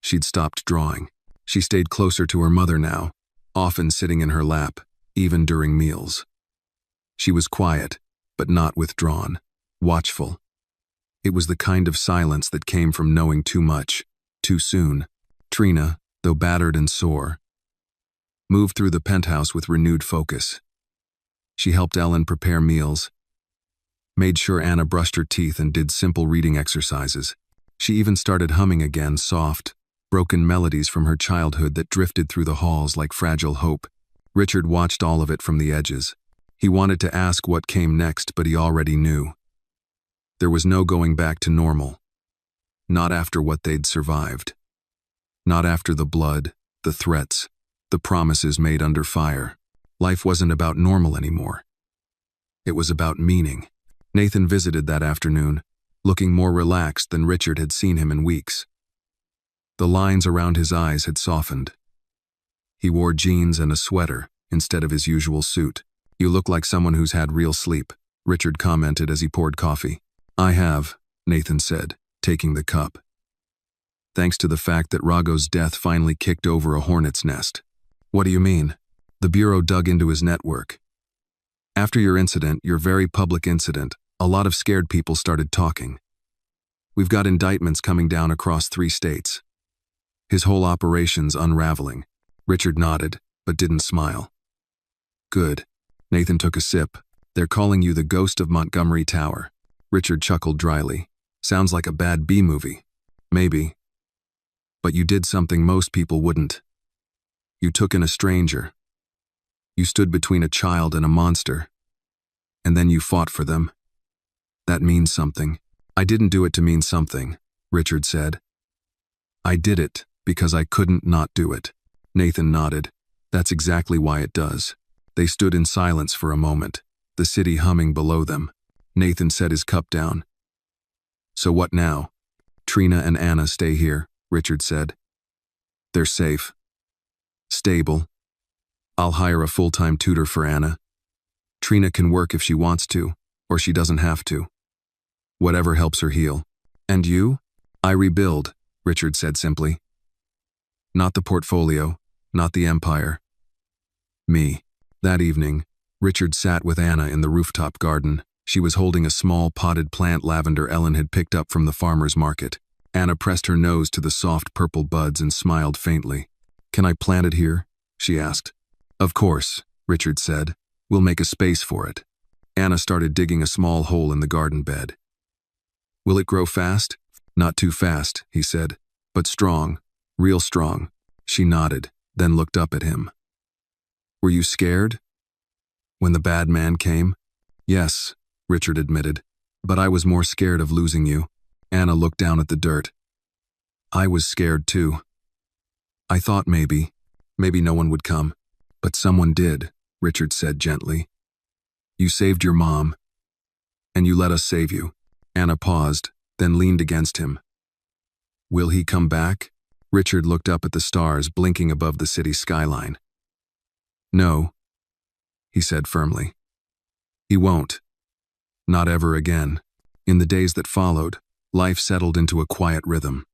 she'd stopped drawing. She stayed closer to her mother now, often sitting in her lap, even during meals. She was quiet, but not withdrawn, watchful. It was the kind of silence that came from knowing too much, too soon. Trina, though battered and sore, moved through the penthouse with renewed focus. She helped Ellen prepare meals, made sure Anna brushed her teeth and did simple reading exercises. She even started humming again, soft, broken melodies from her childhood that drifted through the halls like fragile hope. Richard watched all of it from the edges. He wanted to ask what came next, but he already knew. There was no going back to normal. Not after what they'd survived. Not after the blood, the threats, the promises made under fire. Life wasn't about normal anymore. It was about meaning. Nathan visited that afternoon, looking more relaxed than Richard had seen him in weeks. The lines around his eyes had softened. He wore jeans and a sweater instead of his usual suit. "You look like someone who's had real sleep," Richard commented as he poured coffee. "I have," Nathan said, taking the cup. "Thanks to the fact that Rago's death finally kicked over a hornet's nest." "What do you mean?" The Bureau dug into his network. "After your incident, your very public incident, a lot of scared people started talking. We've got indictments coming down across 3 states. His whole operation's unraveling." Richard nodded, but didn't smile. "Good." Nathan took a sip. "They're calling you the ghost of Montgomery Tower." Richard chuckled dryly. "Sounds like a bad B-movie." "Maybe. But you did something most people wouldn't. You took in a stranger. You stood between a child and a monster. And then you fought for them. That means something." "I didn't do it to mean something," Richard said. "I did it because I couldn't not do it." Nathan nodded. "That's exactly why it does." They stood in silence for a moment, the city humming below them. Nathan set his cup down. "So what now?" "Trina and Anna stay here," Richard said. "They're safe. Stable. I'll hire a full-time tutor for Anna. Trina can work if she wants to, or she doesn't have to. Whatever helps her heal. And you?" "I rebuild," Richard said simply. "Not the portfolio, not the empire. Me." That evening, Richard sat with Anna in the rooftop garden. She was holding a small potted plant lavender Ellen had picked up from the farmer's market. Anna pressed her nose to the soft purple buds and smiled faintly. "Can I plant it here?" she asked. "Of course," Richard said. "We'll make a space for it." Anna started digging a small hole in the garden bed. "Will it grow fast?" "Not too fast," he said, "but strong, real strong." She nodded, then looked up at him. "Were you scared? When the bad man came?" "Yes," Richard admitted, "but I was more scared of losing you." Anna looked down at the dirt. "I was scared too. I thought maybe no one would come. But someone did," Richard said gently. "You saved your mom. And you let us save you." Anna paused, then leaned against him. "Will he come back?" Richard looked up at the stars blinking above the city skyline. "No," he said firmly. "He won't. Not ever again." In the days that followed, life settled into a quiet rhythm.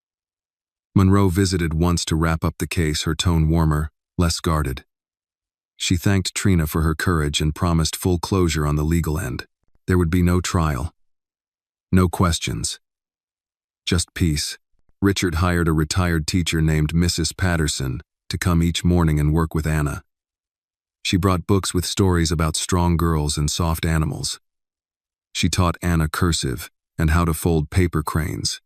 Monroe visited once to wrap up the case, her tone warmer, less guarded. She thanked Trina for her courage and promised full closure on the legal end. There would be no trial. No questions. Just peace. Richard hired a retired teacher named Mrs. Patterson to come each morning and work with Anna. She brought books with stories about strong girls and soft animals. She taught Anna cursive and how to fold paper cranes.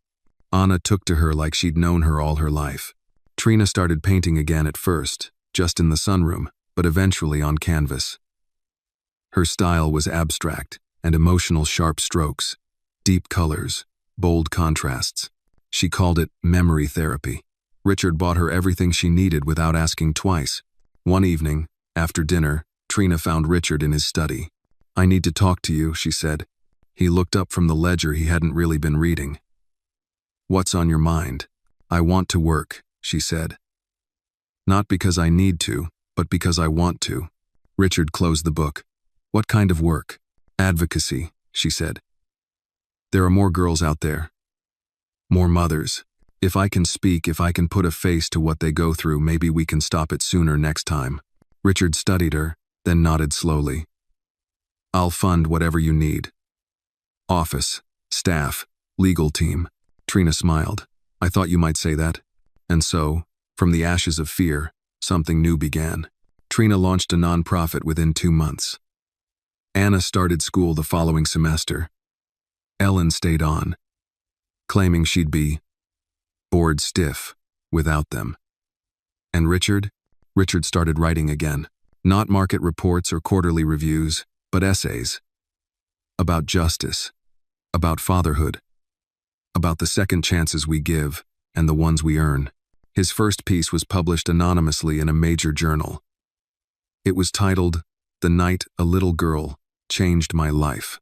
Anna took to her like she'd known her all her life. Trina started painting again at first, just in the sunroom, but eventually on canvas. Her style was abstract and emotional, sharp strokes, deep colors, bold contrasts. She called it memory therapy. Richard bought her everything she needed without asking twice. One evening, after dinner, Trina found Richard in his study. "I need to talk to you," she said. He looked up from the ledger he hadn't really been reading. "What's on your mind?" "I want to work," she said. "Not because I need to, but because I want to." Richard closed the book. "What kind of work?" "Advocacy," she said. "There are more girls out there. More mothers. If I can speak, if I can put a face to what they go through, maybe we can stop it sooner next time." Richard studied her, then nodded slowly. "I'll fund whatever you need. Office, staff, legal team." Trina smiled. "I thought you might say that." And so, from the ashes of fear, something new began. Trina launched a nonprofit within 2 months. Anna started school the following semester. Ellen stayed on, claiming she'd be bored stiff without them. And Richard? Richard started writing again. Not market reports or quarterly reviews, but essays. About justice, about fatherhood, about the second chances we give and the ones we earn. His first piece was published anonymously in a major journal. It was titled, "The Night a Little Girl Changed My Life."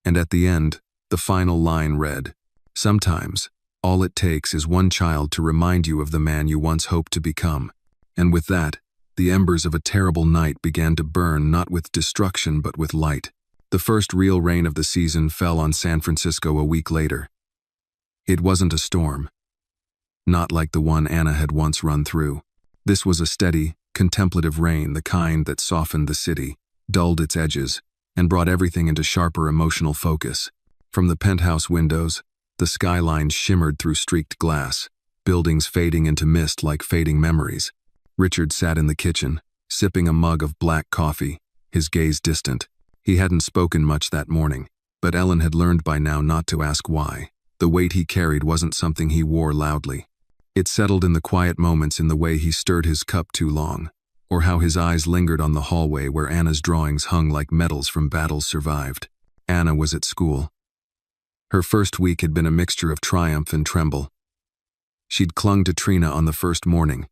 And at the end, the final line read, "Sometimes, all it takes is one child to remind you of the man you once hoped to become." And with that, the embers of a terrible night began to burn not with destruction but with light. The first real rain of the season fell on San Francisco a week later. It wasn't a storm. Not like the one Anna had once run through. This was a steady, contemplative rain, the kind that softened the city, dulled its edges, and brought everything into sharper emotional focus. From the penthouse windows, the skyline shimmered through streaked glass, buildings fading into mist like fading memories. Richard sat in the kitchen, sipping a mug of black coffee, his gaze distant. He hadn't spoken much that morning, but Ellen had learned by now not to ask why. The weight he carried wasn't something he wore loudly. It settled in the quiet moments, in the way he stirred his cup too long, or how his eyes lingered on the hallway where Anna's drawings hung like medals from battles survived. Anna was at school. Her first week had been a mixture of triumph and tremble. She'd clung to Trina on the first morning,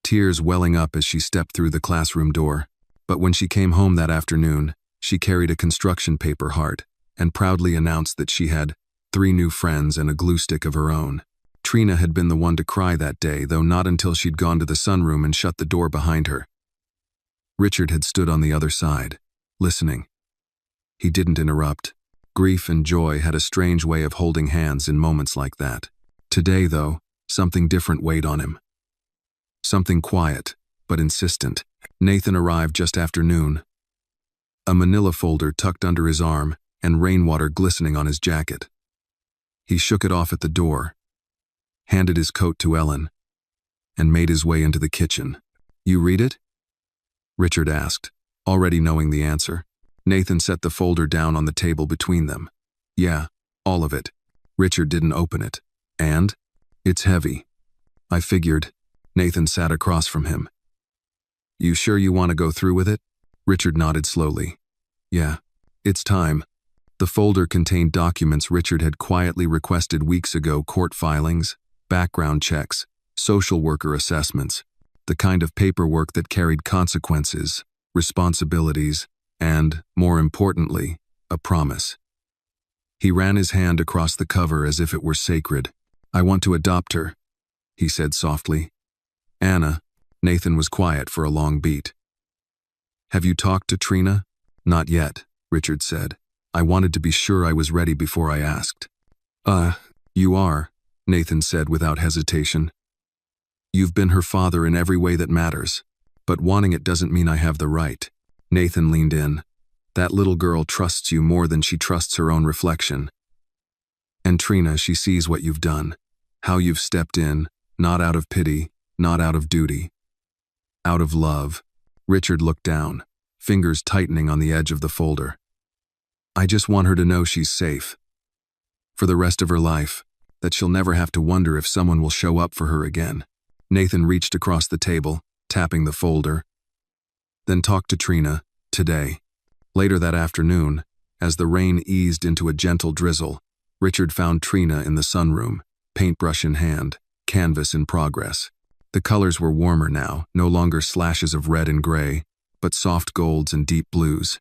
tears welling up as she stepped through the classroom door. But when she came home that afternoon, she carried a construction paper heart and proudly announced that she had 3 new friends and a glue stick of her own. Trina had been the one to cry that day, though not until she'd gone to the sunroom and shut the door behind her. Richard had stood on the other side, listening. He didn't interrupt. Grief and joy had a strange way of holding hands in moments like that. Today, though, something different weighed on him. Something quiet, but insistent. Nathan arrived just after noon, a manila folder tucked under his arm and rainwater glistening on his jacket. He shook it off at the door, handed his coat to Ellen, and made his way into the kitchen. "You read it?" Richard asked, already knowing the answer. Nathan set the folder down on the table between them. "Yeah, all of it." Richard didn't open it. "And? It's heavy." "I figured." Nathan sat across from him. "You sure you want to go through with it?" Richard nodded slowly. "Yeah, it's time." The folder contained documents Richard had quietly requested weeks ago: court filings, background checks, social worker assessments, the kind of paperwork that carried consequences, responsibilities, and, more importantly, a promise. He ran his hand across the cover as if it were sacred. "I want to adopt her," he said softly. "Anna." Nathan was quiet for a long beat. "Have you talked to Trina?" "Not yet," Richard said. "I wanted to be sure I was ready before I asked." You are," Nathan said without hesitation. "You've been her father in every way that matters, but wanting it doesn't mean I have the right." Nathan leaned in. "That little girl trusts you more than she trusts her own reflection. And Trina, she sees what you've done, how you've stepped in, not out of pity, not out of duty, out of love." Richard looked down, fingers tightening on the edge of the folder. "I just want her to know she's safe. For the rest of her life, that she'll never have to wonder if someone will show up for her again." Nathan reached across the table, tapping the folder. "Then talk to Trina, today." Later that afternoon, as the rain eased into a gentle drizzle, Richard found Trina in the sunroom, paintbrush in hand, canvas in progress. The colors were warmer now, no longer slashes of red and gray, but soft golds and deep blues.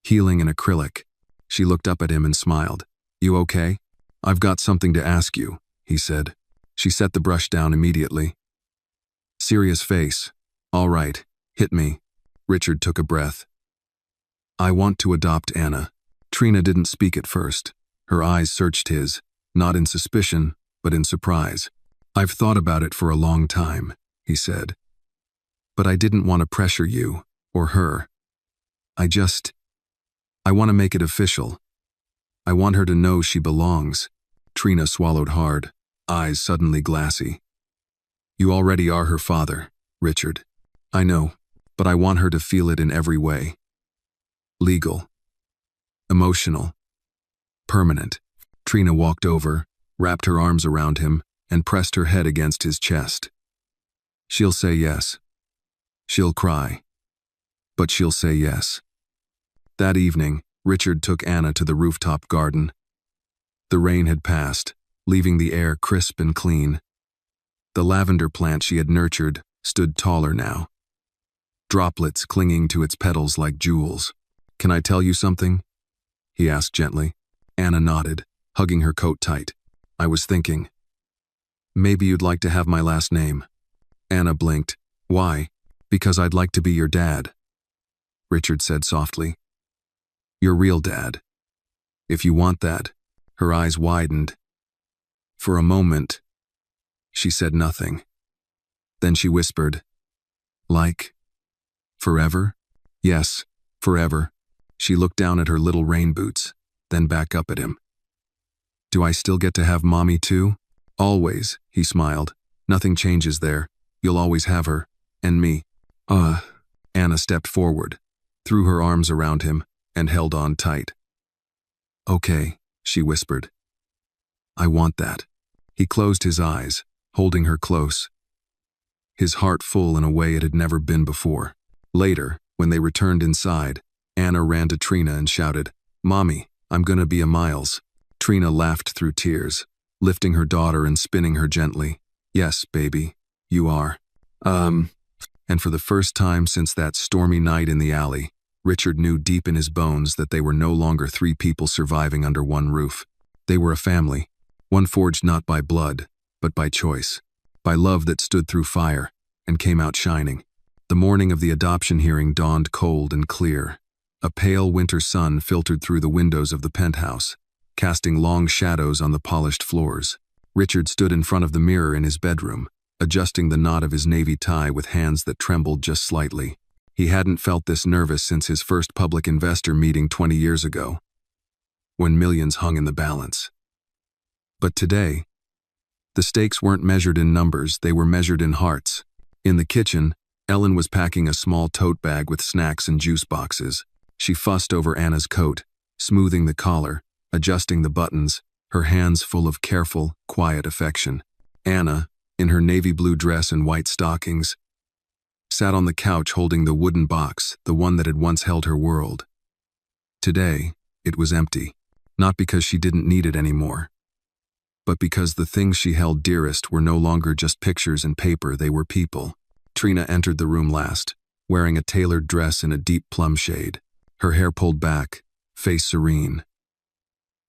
Healing in acrylic, she looked up at him and smiled. "You okay?" "I've got something to ask you," he said. She set the brush down immediately. Serious face. "All right, hit me." Richard took a breath. "I want to adopt Anna." Trina didn't speak at first. Her eyes searched his, not in suspicion, but in surprise. "I've thought about it for a long time," he said. "But I didn't want to pressure you, or her. I want to make it official. I want her to know she belongs." Trina swallowed hard, eyes suddenly glassy. "You already are her father, Richard. I know, but I want her to feel it in every way. Legal. Emotional. Permanent. Trina walked over, wrapped her arms around him, and pressed her head against his chest. She'll say yes. She'll cry. But she'll say yes. That evening, Richard took Anna to the rooftop garden. The rain had passed, leaving the air crisp and clean. The lavender plant she had nurtured stood taller now, droplets clinging to its petals like jewels. "Can I tell you something?" he asked gently. Anna nodded, hugging her coat tight. "I was thinking, maybe you'd like to have my last name." Anna blinked. "Why?" "Because I'd like to be your dad," Richard said softly. "Your real dad. If you want that." Her eyes widened. For a moment, she said nothing. Then she whispered, "Like, forever?" "Yes, forever." She looked down at her little rain boots, then back up at him. "Do I still get to have Mommy too?" "Always," he smiled. "Nothing changes there. You'll always have her. And me." Anna stepped forward, threw her arms around him, and held on tight. "Okay," she whispered. "I want that." He closed his eyes, holding her close, his heart full in a way it had never been before. Later, when they returned inside, Anna ran to Trina and shouted, "Mommy, I'm gonna be a Miles." Trina laughed through tears, lifting her daughter and spinning her gently. "Yes, baby, you are." And for the first time since that stormy night in the alley, Richard knew deep in his bones that they were no longer three people surviving under one roof. They were a family, one forged not by blood, but by choice, by love that stood through fire and came out shining. The morning of the adoption hearing dawned cold and clear. A pale winter sun filtered through the windows of the penthouse, casting long shadows on the polished floors. Richard stood in front of the mirror in his bedroom, adjusting the knot of his navy tie with hands that trembled just slightly. He hadn't felt this nervous since his first public investor meeting 20 years ago, when millions hung in the balance. But today, the stakes weren't measured in numbers, they were measured in hearts. In the kitchen, Ellen was packing a small tote bag with snacks and juice boxes. She fussed over Anna's coat, smoothing the collar, adjusting the buttons, her hands full of careful, quiet affection. Anna, in her navy blue dress and white stockings, sat on the couch holding the wooden box, the one that had once held her world. Today, it was empty, not because she didn't need it anymore, but because the things she held dearest were no longer just pictures and paper, they were people. Trina entered the room last, wearing a tailored dress in a deep plum shade, her hair pulled back, face serene.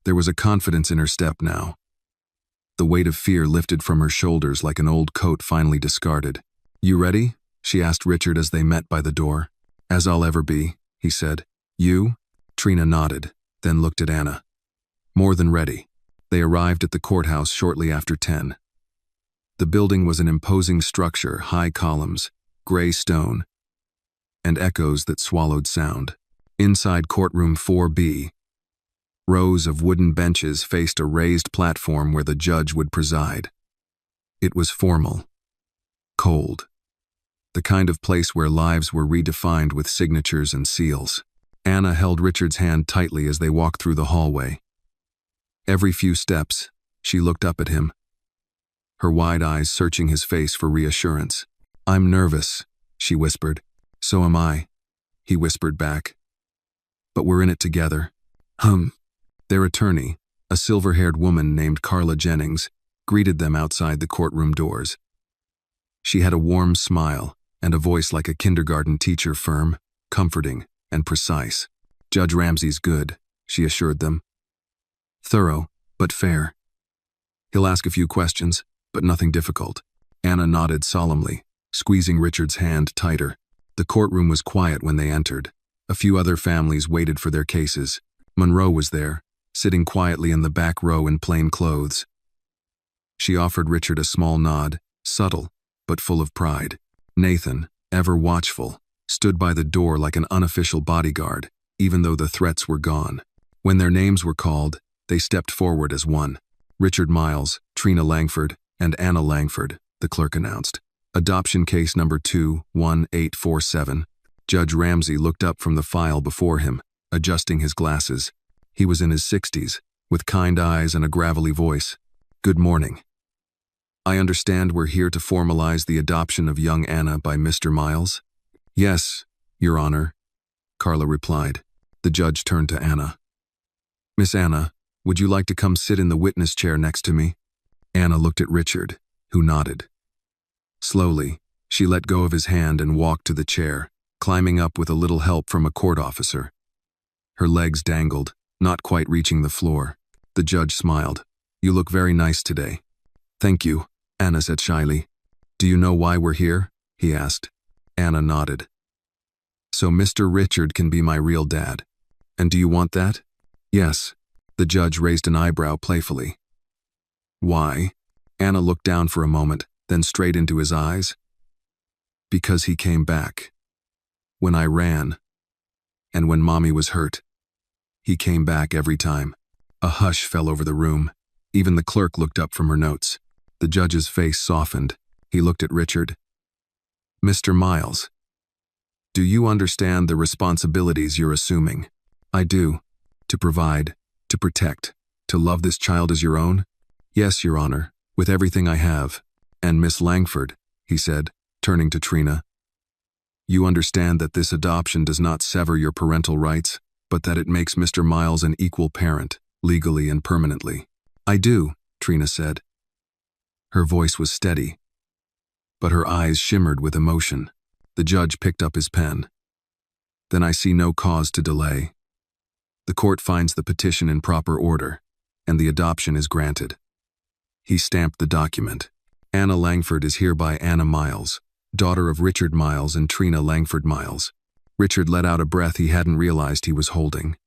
There was a confidence in her step now. The weight of fear lifted from her shoulders like an old coat finally discarded. "You ready?" she asked Richard as they met by the door. "As I'll ever be," he said. "You?" Trina nodded, then looked at Anna. "More than ready." They arrived at the courthouse shortly after 10. The building was an imposing structure, high columns, gray stone, and echoes that swallowed sound. Inside courtroom 4B, rows of wooden benches faced a raised platform where the judge would preside. It was formal, cold, the kind of place where lives were redefined with signatures and seals. Anna held Richard's hand tightly as they walked through the hallway. Every few steps, she looked up at him, her wide eyes searching his face for reassurance. "I'm nervous," she whispered. "So am I," he whispered back. "But we're in it together." Their attorney, a silver-haired woman named Carla Jennings, greeted them outside the courtroom doors. She had a warm smile and a voice like a kindergarten teacher, firm, comforting, and precise. "Judge Ramsey's good," she assured them. "Thorough, but fair. He'll ask a few questions, but nothing difficult." Anna nodded solemnly, squeezing Richard's hand tighter. The courtroom was quiet when they entered. A few other families waited for their cases. Monroe was there, sitting quietly in the back row in plain clothes. She offered Richard a small nod, subtle, but full of pride. Nathan, ever watchful, stood by the door like an unofficial bodyguard, even though the threats were gone. When their names were called, they stepped forward as one. "Richard Miles, Trina Langford, and Anna Langford," the clerk announced. "Adoption case number 21847. Judge Ramsey looked up from the file before him, adjusting his glasses. He was in his 60s, with kind eyes and a gravelly voice. "Good morning. I understand we're here to formalize the adoption of young Anna by Mr. Miles?" "Yes, Your Honor," Carla replied. The judge turned to Anna. "Miss Anna, would you like to come sit in the witness chair next to me?" Anna looked at Richard, who nodded. Slowly, she let go of his hand and walked to the chair, climbing up with a little help from a court officer. Her legs dangled, not quite reaching the floor. The judge smiled. "You look very nice today." "Thank you," Anna said shyly. "Do you know why we're here?" he asked. Anna nodded. "So Mr. Richard can be my real dad. And do you want that?" "Yes." The judge raised an eyebrow playfully. "Why?" Anna looked down for a moment, then straight into his eyes. "Because he came back. When I ran. And when Mommy was hurt. He came back every time." A hush fell over the room. Even the clerk looked up from her notes. The judge's face softened. He looked at Richard. "Mr. Miles, do you understand the responsibilities you're assuming?" "I do. To provide, to protect, to love this child as your own?" "Yes, Your Honor, with everything I have." "And Miss Langford," he said, turning to Trina, "you understand that this adoption does not sever your parental rights, but that it makes Mr. Miles an equal parent, legally and permanently." "I do," Trina said. Her voice was steady, but her eyes shimmered with emotion. The judge picked up his pen. "Then I see no cause to delay. The court finds the petition in proper order, and the adoption is granted." He stamped the document. "Anna Langford is hereby Anna Miles, daughter of Richard Miles and Trina Langford Miles." Richard let out a breath he hadn't realized he was holding.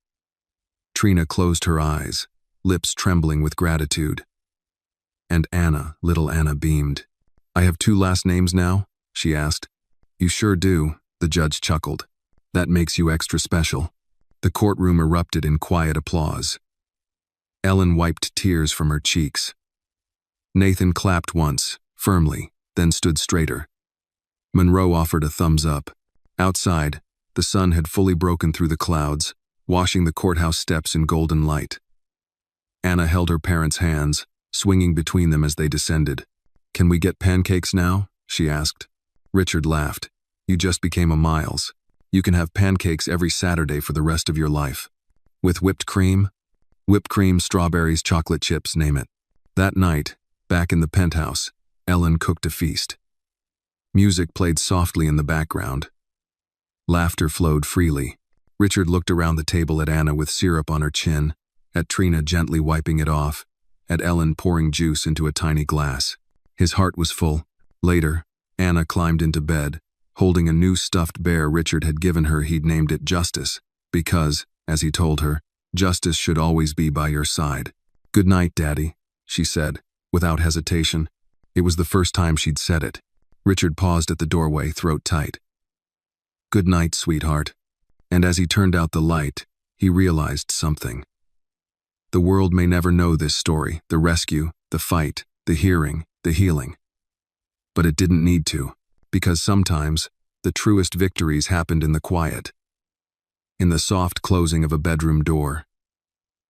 Trina closed her eyes, lips trembling with gratitude. And Anna, little Anna, beamed. "I have 2 last names now?" she asked. "You sure do," the judge chuckled. "That makes you extra special." The courtroom erupted in quiet applause. Ellen wiped tears from her cheeks. Nathan clapped once, firmly, then stood straighter. Monroe offered a thumbs up. Outside, the sun had fully broken through the clouds, washing the courthouse steps in golden light. Anna held her parents' hands, swinging between them as they descended. "Can we get pancakes now?" she asked. Richard laughed. "You just became a Miles. You can have pancakes every Saturday for the rest of your life. With whipped cream? Whipped cream, strawberries, chocolate chips, name it." That night, back in the penthouse, Ellen cooked a feast. Music played softly in the background. Laughter flowed freely. Richard looked around the table at Anna with syrup on her chin, at Trina gently wiping it off, at Ellen pouring juice into a tiny glass. His heart was full. Later, Anna climbed into bed, holding a new stuffed bear Richard had given her. He'd named it Justice, because, as he told her, justice should always be by your side. "Good night, Daddy," she said, without hesitation. It was the first time she'd said it. Richard paused at the doorway, throat tight. "Good night, sweetheart." And as he turned out the light, he realized something. The world may never know this story, the rescue, the fight, the hearing, the healing. But it didn't need to, because sometimes the truest victories happened in the quiet. In the soft closing of a bedroom door.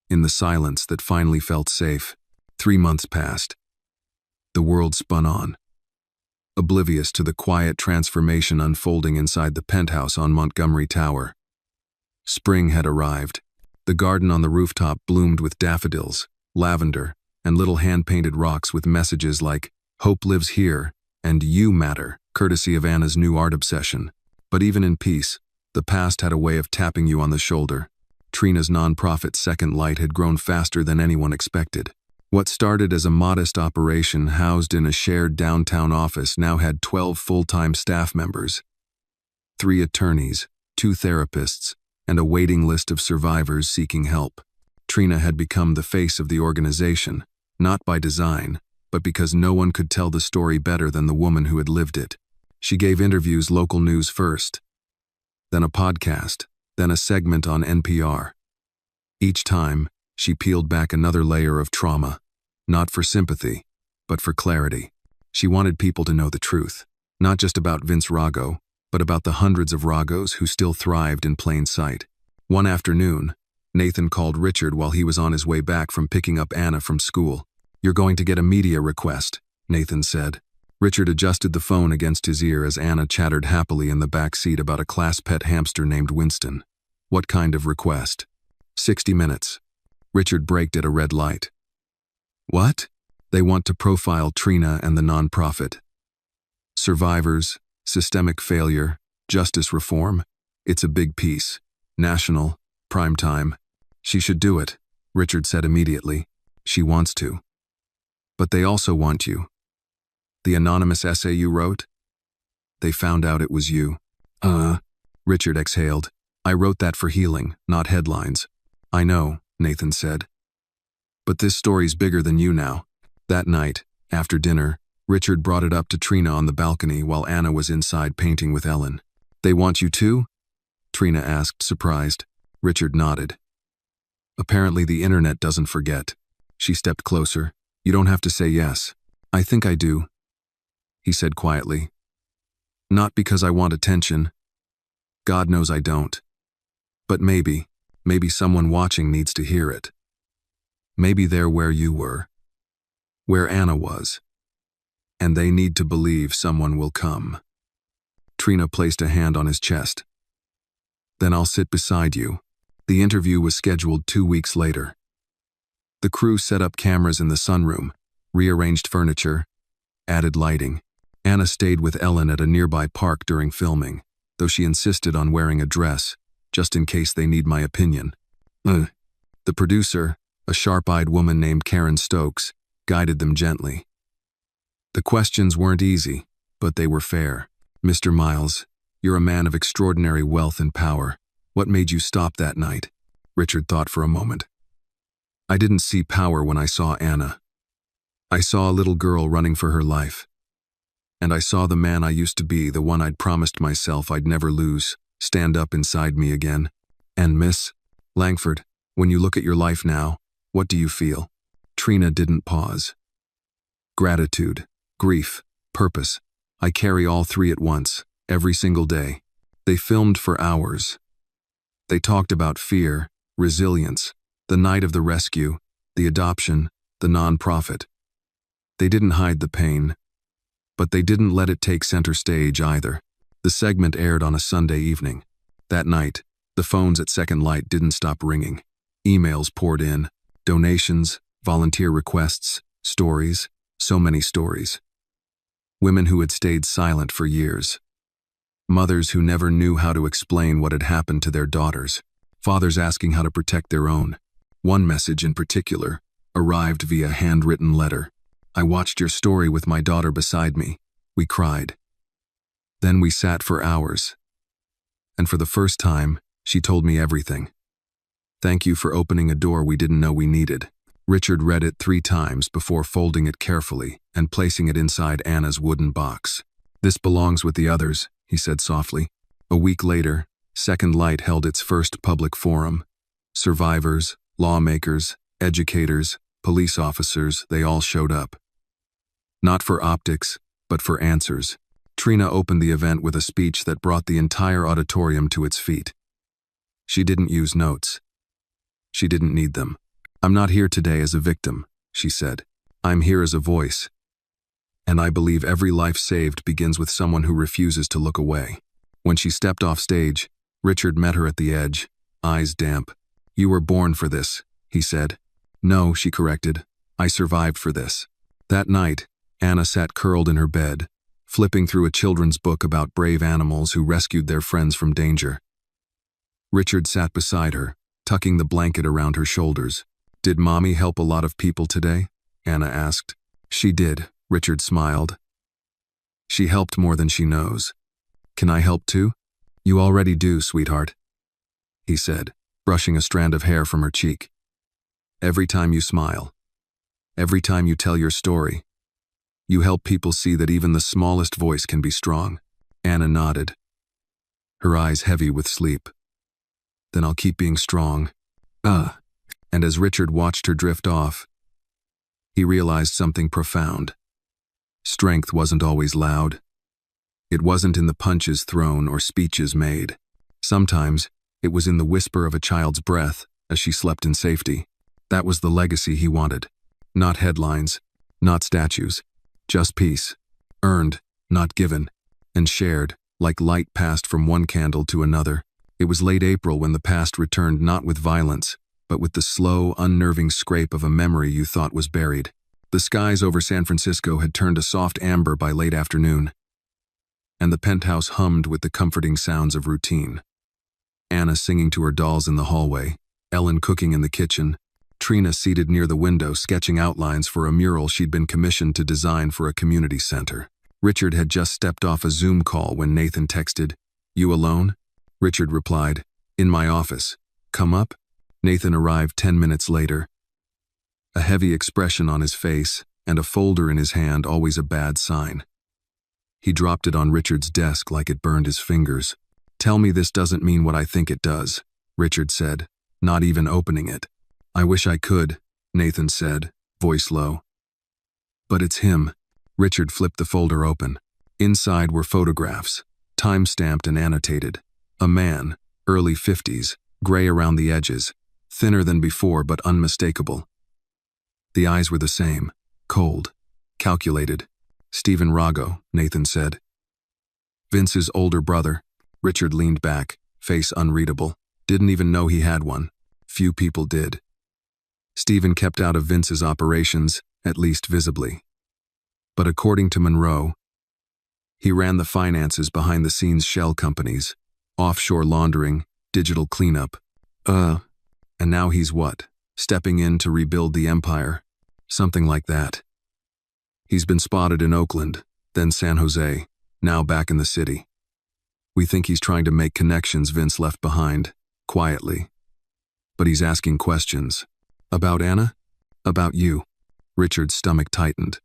In the silence that finally felt safe. 3 months passed. The world spun on, oblivious to the quiet transformation unfolding inside the penthouse on Montgomery Tower. Spring had arrived. The garden on the rooftop bloomed with daffodils, lavender, and little hand-painted rocks with messages like, "Hope lives here," and "You matter," courtesy of Anna's new art obsession. But even in peace, the past had a way of tapping you on the shoulder. Trina's nonprofit Second Light had grown faster than anyone expected. What started as a modest operation housed in a shared downtown office now had 12 full-time staff members, 3 attorneys, 2 therapists, and a waiting list of survivors seeking help. Trina had become the face of the organization, not by design, but because no one could tell the story better than the woman who had lived it. She gave interviews, local news first, then a podcast, then a segment on NPR. Each time, she peeled back another layer of trauma, not for sympathy, but for clarity. She wanted people to know the truth, not just about Vince Rago, but about the hundreds of Ragos who still thrived in plain sight. One afternoon, Nathan called Richard while he was on his way back from picking up Anna from school. "You're going to get a media request," Nathan said. Richard adjusted the phone against his ear as Anna chattered happily in the back seat about a class pet hamster named Winston. "What kind of request?" 60 minutes. Richard braked at a red light. "What?" "They want to profile Trina and the nonprofit. Survivors, systemic failure, justice reform. It's a big piece. National, prime time. She should do it," Richard said immediately. "She wants to. But they also want you. The anonymous essay you wrote? They found out it was you." Richard exhaled. "I wrote that for healing, not headlines." "I know," Nathan said. "But this story's bigger than you now." That night, after dinner, Richard brought it up to Trina on the balcony while Anna was inside painting with Ellen. "They want you too?" Trina asked, surprised. Richard nodded. "Apparently the internet doesn't forget." She stepped closer. "You don't have to say yes." "I think I do," he said quietly. "Not because I want attention. God knows I don't. But maybe someone watching needs to hear it. Maybe they're where you were. Where Anna was. And they need to believe someone will come." Trina placed a hand on his chest. "Then I'll sit beside you." The interview was scheduled 2 weeks later. The crew set up cameras in the sunroom, rearranged furniture, added lighting. Anna stayed with Ellen at a nearby park during filming, though she insisted on wearing a dress, just in case they need my opinion. The producer, a sharp-eyed woman named Karen Stokes, guided them gently. The questions weren't easy, but they were fair. "Mr. Miles, you're a man of extraordinary wealth and power. What made you stop that night?" Richard thought for a moment. "I didn't see power when I saw Anna. I saw a little girl running for her life. And I saw the man I used to be, the one I'd promised myself I'd never lose, stand up inside me again. And Miss Langford, when you look at your life now, what do you feel?" Trina didn't pause. "Gratitude, grief, purpose. I carry all three at once, every single day." They filmed for hours. They talked about fear, resilience, the night of the rescue, the adoption, the nonprofit. They didn't hide the pain, but they didn't let it take center stage either. The segment aired on a Sunday evening. That night, the phones at Second Light didn't stop ringing. Emails poured in, donations, volunteer requests, stories, so many stories. Women who had stayed silent for years. Mothers who never knew how to explain what had happened to their daughters. Fathers asking how to protect their own. One message in particular arrived via handwritten letter. "I watched your story with my daughter beside me. We cried. Then we sat for hours. And for the first time, she told me everything. Thank you for opening a door we didn't know we needed." Richard read it 3 times before folding it carefully and placing it inside Anna's wooden box. "This belongs with the others," he said softly. A week later, Second Light held its first public forum. Survivors, lawmakers, educators, police officers, they all showed up. Not for optics, but for answers. Trina opened the event with a speech that brought the entire auditorium to its feet. She didn't use notes. She didn't need them. "I'm not here today as a victim," she said. "I'm here as a voice. And I believe every life saved begins with someone who refuses to look away." When she stepped off stage, Richard met her at the edge, eyes damp. "You were born for this," he said. "No," she corrected. "I survived for this." That night, Anna sat curled in her bed, flipping through a children's book about brave animals who rescued their friends from danger. Richard sat beside her, tucking the blanket around her shoulders. "Did Mommy help a lot of people today?" Anna asked. "She did," Richard smiled. "She helped more than she knows. Can I help too?" "You already do, sweetheart," he said, brushing a strand of hair from her cheek. "Every time you smile, every time you tell your story, you help people see that even the smallest voice can be strong." Anna nodded, her eyes heavy with sleep. "Then I'll keep being strong." And as Richard watched her drift off, he realized something profound. Strength wasn't always loud. It wasn't in the punches thrown or speeches made. Sometimes, it was in the whisper of a child's breath, as she slept in safety. That was the legacy he wanted. Not headlines, not statues, just peace. Earned, not given, and shared, like light passed from one candle to another. It was late April when the past returned, not with violence, but with the slow, unnerving scrape of a memory you thought was buried. The skies over San Francisco had turned a soft amber by late afternoon, and the penthouse hummed with the comforting sounds of routine. Anna singing to her dolls in the hallway, Ellen cooking in the kitchen, Trina seated near the window sketching outlines for a mural she'd been commissioned to design for a community center. Richard had just stepped off a Zoom call when Nathan texted, "You alone?" Richard replied, "In my office. Come up?" Nathan arrived 10 minutes later, a heavy expression on his face and a folder in his hand, always a bad sign. He dropped it on Richard's desk like it burned his fingers. "Tell me this doesn't mean what I think it does," Richard said, not even opening it. "I wish I could," Nathan said, voice low. "But it's him." Richard flipped the folder open. Inside were photographs, time-stamped and annotated. A man, early 50s, gray around the edges, thinner than before but unmistakable. The eyes were the same, cold, calculated. "Stephen Rago," Nathan said. "Vince's older brother." Richard leaned back, face unreadable. Didn't even know he had one. Few people did. Stephen kept out of Vince's operations, at least visibly. But according to Monroe, he ran the finances behind the scenes shell companies, offshore laundering, digital cleanup. And now he's what? Stepping in to rebuild the empire? Something like that. He's been spotted in Oakland, then San Jose, now back in the city. We think he's trying to make connections Vince left behind, quietly. But he's asking questions. About Anna? About you. Richard's stomach tightened.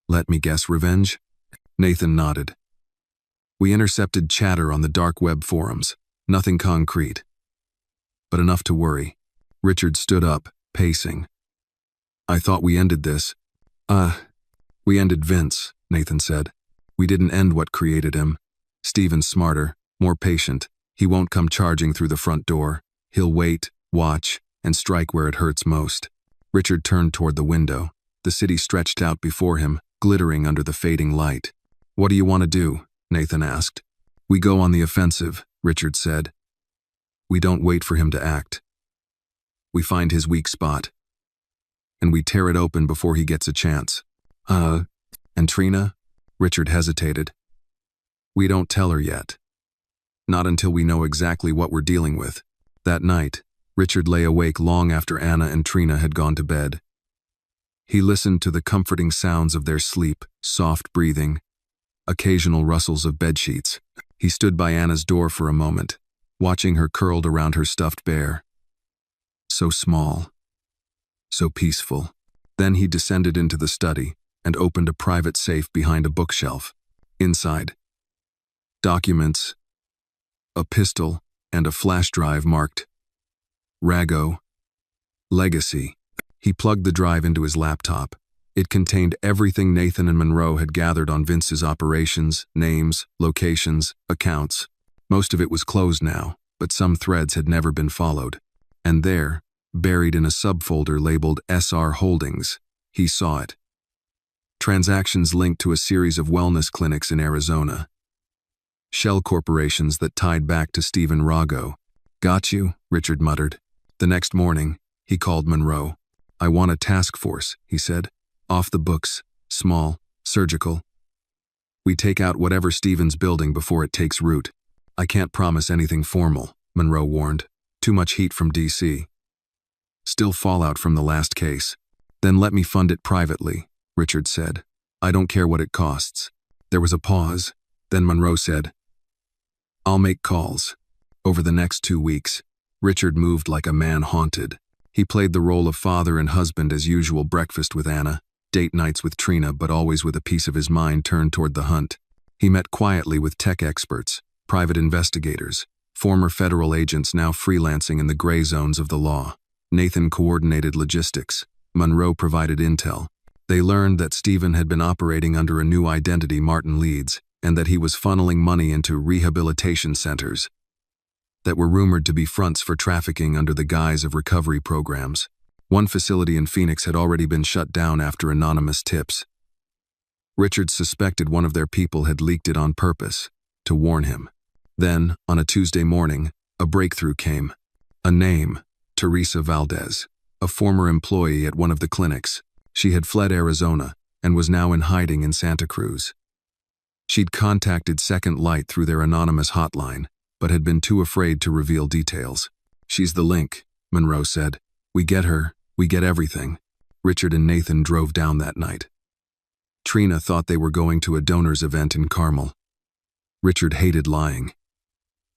Let me guess, revenge? Nathan nodded. We intercepted chatter on the dark web forums. Nothing concrete, but enough to worry. Richard stood up, pacing. I thought we ended this. We ended Vince, Nathan said. We didn't end what created him. Stephen's smarter, more patient. He won't come charging through the front door. He'll wait, watch, and strike where it hurts most. Richard turned toward the window. The city stretched out before him, glittering under the fading light. What do you want to do? Nathan asked. We go on the offensive, Richard said. We don't wait for him to act. We find his weak spot, and we tear it open before he gets a chance. And Trina? Richard hesitated. We don't tell her yet. Not until we know exactly what we're dealing with. That night, Richard lay awake long after Anna and Trina had gone to bed. He listened to the comforting sounds of their sleep, soft breathing, occasional rustles of bedsheets. He stood by Anna's door for a moment, watching her curled around her stuffed bear. So small, so peaceful. Then he descended into the study and opened a private safe behind a bookshelf. Inside, documents, a pistol, and a flash drive marked Rago, Legacy. He plugged the drive into his laptop. It contained everything Nathan and Monroe had gathered on Vince's operations, names, locations, accounts. Most of it was closed now, but some threads had never been followed. And there, buried in a subfolder labeled SR Holdings, he saw it. Transactions linked to a series of wellness clinics in Arizona. Shell corporations that tied back to Stephen Rago. Got you, Richard muttered. The next morning, he called Monroe. I want a task force, he said. Off the books, small, surgical. We take out whatever Stephen's building before it takes root. I can't promise anything formal, Monroe warned. Too much heat from DC. Still fallout from the last case. Then let me fund it privately, Richard said. I don't care what it costs. There was a pause. Then Monroe said, I'll make calls. Over the next 2 weeks, Richard moved like a man haunted. He played the role of father and husband as usual, breakfast with Anna, date nights with Trina, but always with a piece of his mind turned toward the hunt. He met quietly with tech experts, private investigators, former federal agents now freelancing in the gray zones of the law. Nathan coordinated logistics. Monroe provided intel. They learned that Stephen had been operating under a new identity, Martin Leeds, and that he was funneling money into rehabilitation centers. that were rumored to be fronts for trafficking under the guise of recovery programs. One facility in Phoenix had already been shut down after anonymous tips. Richard suspected one of their people had leaked it on purpose, to warn him. Then, on a Tuesday morning, a breakthrough came. A name, Teresa Valdez, a former employee at one of the clinics. She had fled Arizona and was now in hiding in Santa Cruz. She'd contacted Second Light through their anonymous hotline, but had been too afraid to reveal details. "She's the link," Monroe said. "We get her, we get everything." Richard and Nathan drove down that night. Trina thought they were going to a donors event in Carmel. Richard hated lying.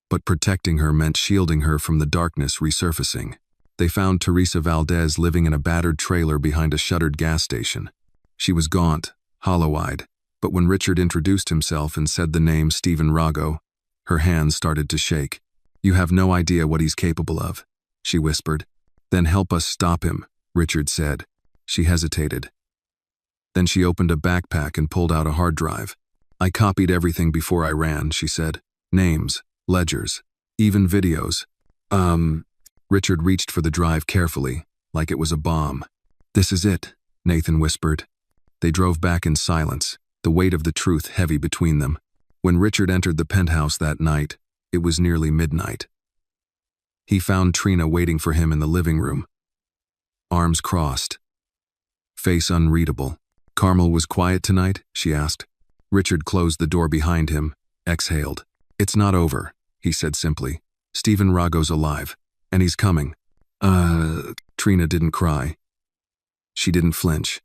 But protecting her meant shielding her from the darkness resurfacing. They found Teresa Valdez living in a battered trailer behind a shuttered gas station. She was gaunt, hollow-eyed, but when Richard introduced himself and said the name Stephen Rago, her hands started to shake. "You have no idea what he's capable of," she whispered. "Then help us stop him," Richard said. She hesitated. Then she opened a backpack and pulled out a hard drive. "I copied everything before I ran," she said. "Names, ledgers, even videos." Richard reached for the drive carefully, like it was a bomb. "This is it," Nathan whispered. They drove back in silence, the weight of the truth heavy between them. When Richard entered the penthouse that night, it was nearly midnight. He found Trina waiting for him in the living room. Arms crossed. Face unreadable. "Carmel was quiet tonight?" she asked. Richard closed the door behind him, exhaled. "It's not over," he said simply. "Stephen Rago's alive, and he's coming." Trina didn't cry. She didn't flinch.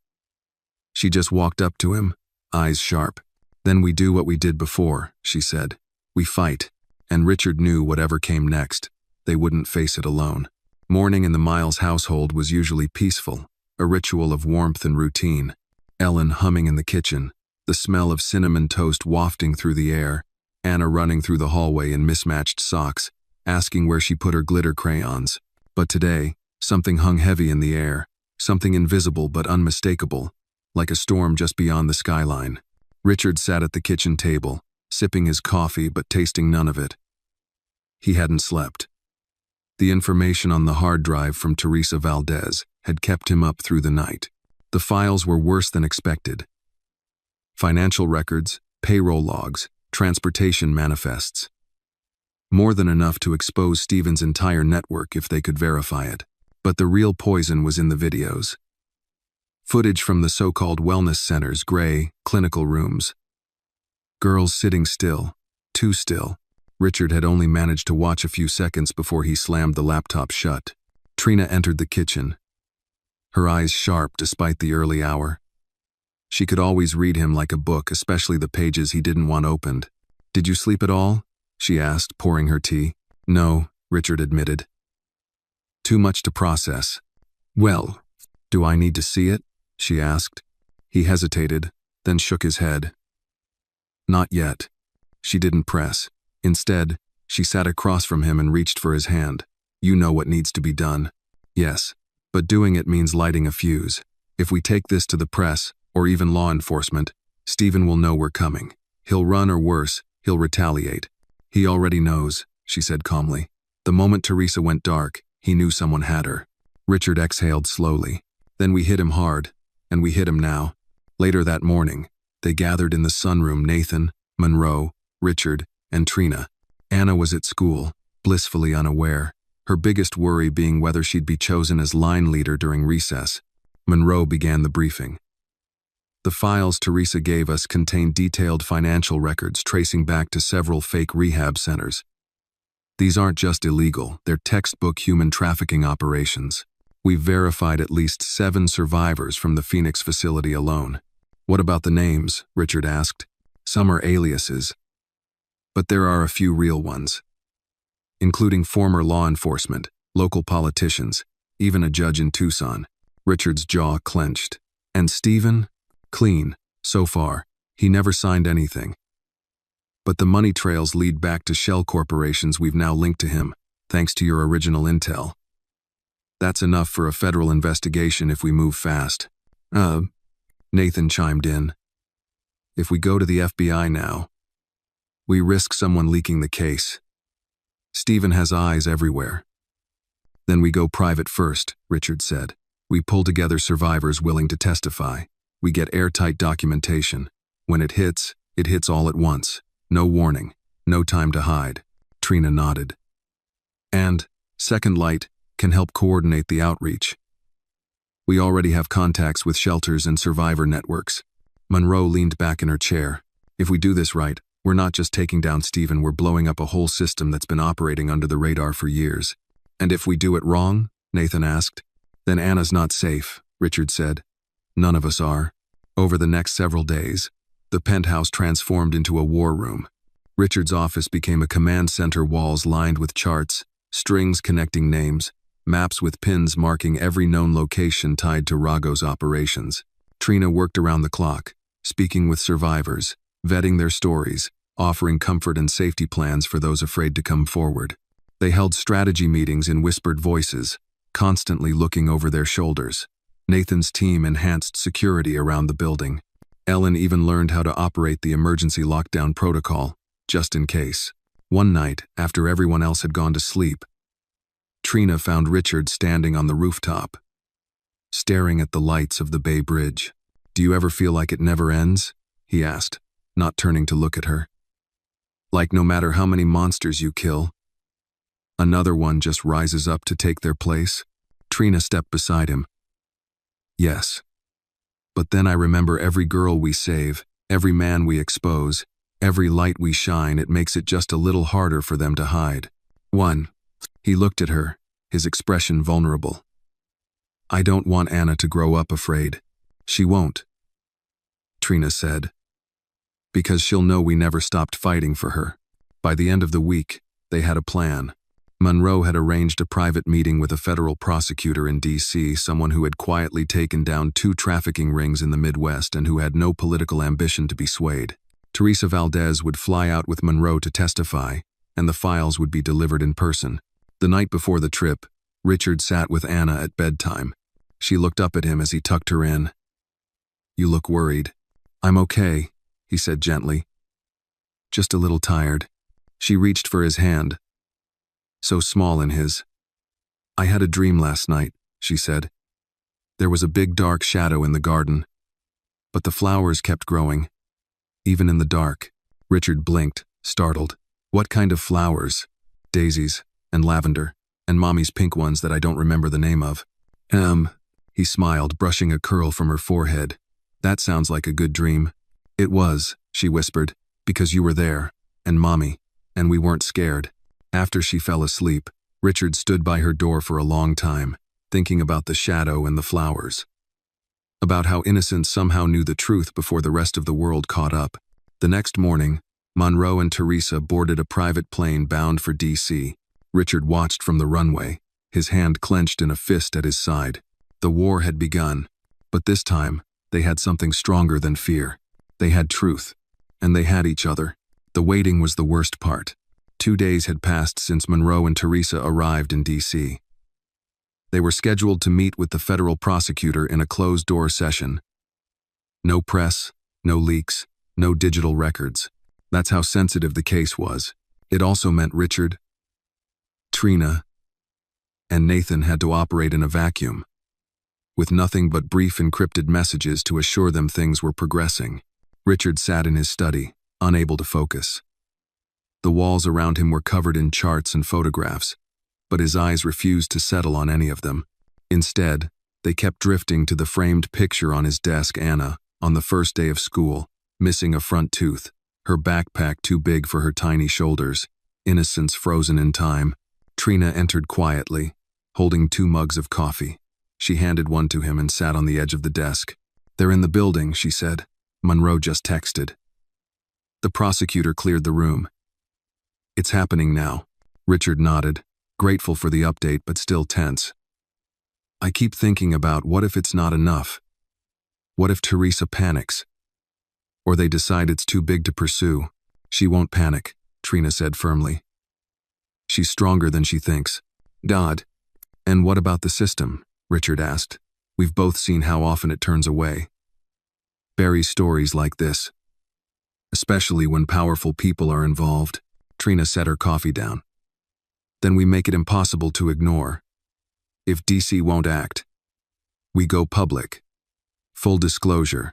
She just walked up to him, eyes sharp. "Then we do what we did before," she said. "We fight." And Richard knew whatever came next, they wouldn't face it alone. Morning in the Miles household was usually peaceful, a ritual of warmth and routine. Ellen humming in the kitchen, the smell of cinnamon toast wafting through the air, Anna running through the hallway in mismatched socks, asking where she put her glitter crayons. But today, something hung heavy in the air, something invisible but unmistakable, like a storm just beyond the skyline. Richard sat at the kitchen table, sipping his coffee but tasting none of it. He hadn't slept. The information on the hard drive from Teresa Valdez had kept him up through the night. The files were worse than expected. Financial records, payroll logs, transportation manifests. More than enough to expose Stephen's entire network if they could verify it. But the real poison was in the videos. Footage from the so-called wellness center's gray, clinical rooms. Girls sitting still, too still. Richard had only managed to watch a few seconds before he slammed the laptop shut. Trina entered the kitchen, her eyes sharp despite the early hour. She could always read him like a book, especially the pages he didn't want opened. "Did you sleep at all?" she asked, pouring her tea. "No," Richard admitted. "Too much to process." "Well, do I need to see it?" she asked. He hesitated, then shook his head. "Not yet." She didn't press. Instead, she sat across from him and reached for his hand. "You know what needs to be done." "Yes, but doing it means lighting a fuse. If we take this to the press, or even law enforcement, Stephen will know we're coming. He'll run, or worse, he'll retaliate." "He already knows," she said calmly. The moment Teresa went dark, he knew someone had her. Richard exhaled slowly. "Then we hit him hard, and we hit him now." Later that morning, they gathered in the sunroom. Nathan, Monroe, Richard, and Trina. Anna was at school, blissfully unaware, her biggest worry being whether she'd be chosen as line leader during recess. Monroe began the briefing. "The files Teresa gave us contain detailed financial records tracing back to several fake rehab centers. These aren't just illegal, they're textbook human trafficking operations. We've verified at least 7 survivors from the Phoenix facility alone." "What about the names?" Richard asked. "Some are aliases, but there are a few real ones, including former law enforcement, local politicians, even a judge in Tucson." Richard's jaw clenched. "And Stephen? Clean, so far. He never signed anything. But the money trails lead back to shell corporations we've now linked to him, thanks to your original intel. That's enough for a federal investigation if we move fast." Nathan chimed in. "If we go to the FBI now, we risk someone leaking the case." Stephen has eyes everywhere. Then we go private first, Richard said. We pull together survivors willing to testify. We get airtight documentation. When it hits all at once. No warning, no time to hide. Trina nodded. And, Second Light can help coordinate the outreach. We already have contacts with shelters and survivor networks. Monroe leaned back in her chair. If we do this right, we're not just taking down Stephen, we're blowing up a whole system that's been operating under the radar for years. And if we do it wrong? Nathan asked. Then Anna's not safe, Richard said. None of us are. Over the next several days, the penthouse transformed into a war room. Richard's office became a command center, walls lined with charts, strings connecting names, maps with pins marking every known location tied to Rago's operations. Trina worked around the clock, speaking with survivors, vetting their stories, offering comfort and safety plans for those afraid to come forward. They held strategy meetings in whispered voices, constantly looking over their shoulders. Nathan's team enhanced security around the building. Ellen even learned how to operate the emergency lockdown protocol, just in case. One night, after everyone else had gone to sleep, Trina found Richard standing on the rooftop, staring at the lights of the Bay Bridge. Do you ever feel like it never ends? He asked, not turning to look at her. Like no matter how many monsters you kill, another one just rises up to take their place? Trina stepped beside him. Yes. But then I remember every girl we save, every man we expose, every light we shine. It makes it just a little harder for them to hide. One. He looked at her, his expression vulnerable. I don't want Anna to grow up afraid. She won't, Trina said. Because she'll know we never stopped fighting for her. By the end of the week, they had a plan. Monroe had arranged a private meeting with a federal prosecutor in D.C., someone who had quietly taken down 2 trafficking rings in the Midwest and who had no political ambition to be swayed. Teresa Valdez would fly out with Monroe to testify, and the files would be delivered in person. The night before the trip, Richard sat with Anna at bedtime. She looked up at him as he tucked her in. You look worried. I'm okay, he said gently. Just a little tired. She reached for his hand, so small in his. I had a dream last night, she said. There was a big dark shadow in the garden, but the flowers kept growing, even in the dark. Richard blinked, startled. What kind of flowers? Daisies, and lavender, and Mommy's pink ones that I don't remember the name of. He smiled, brushing a curl from her forehead. That sounds like a good dream. It was, she whispered, because you were there, and Mommy, and we weren't scared. After she fell asleep, Richard stood by her door for a long time, thinking about the shadow and the flowers. About how innocence somehow knew the truth before the rest of the world caught up. The next morning, Monroe and Teresa boarded a private plane bound for D.C. Richard watched from the runway, his hand clenched in a fist at his side. The war had begun, but this time, they had something stronger than fear. They had truth, and they had each other. The waiting was the worst part. 2 days had passed since Monroe and Teresa arrived in D.C. They were scheduled to meet with the federal prosecutor in a closed-door session. No press, no leaks, no digital records. That's how sensitive the case was. It also meant Richard, Trina, and Nathan had to operate in a vacuum, with nothing but brief encrypted messages to assure them things were progressing. Richard sat in his study, unable to focus. The walls around him were covered in charts and photographs, but his eyes refused to settle on any of them. Instead, they kept drifting to the framed picture on his desk. Anna, on the first day of school, missing a front tooth, her backpack too big for her tiny shoulders, innocence frozen in time. Trina entered quietly, holding 2 mugs of coffee. She handed one to him and sat on the edge of the desk. They're in the building, she said. Monroe just texted. The prosecutor cleared the room. It's happening now. Richard nodded, grateful for the update but still tense. I keep thinking about what if it's not enough? What if Teresa panics? Or they decide it's too big to pursue? She won't panic, Trina said firmly. She's stronger than she thinks. God. And what about the system? Richard asked. We've both seen how often it turns away. Buries stories like this. Especially when powerful people are involved. Trina set her coffee down. Then we make it impossible to ignore. If DC won't act, we go public. Full disclosure.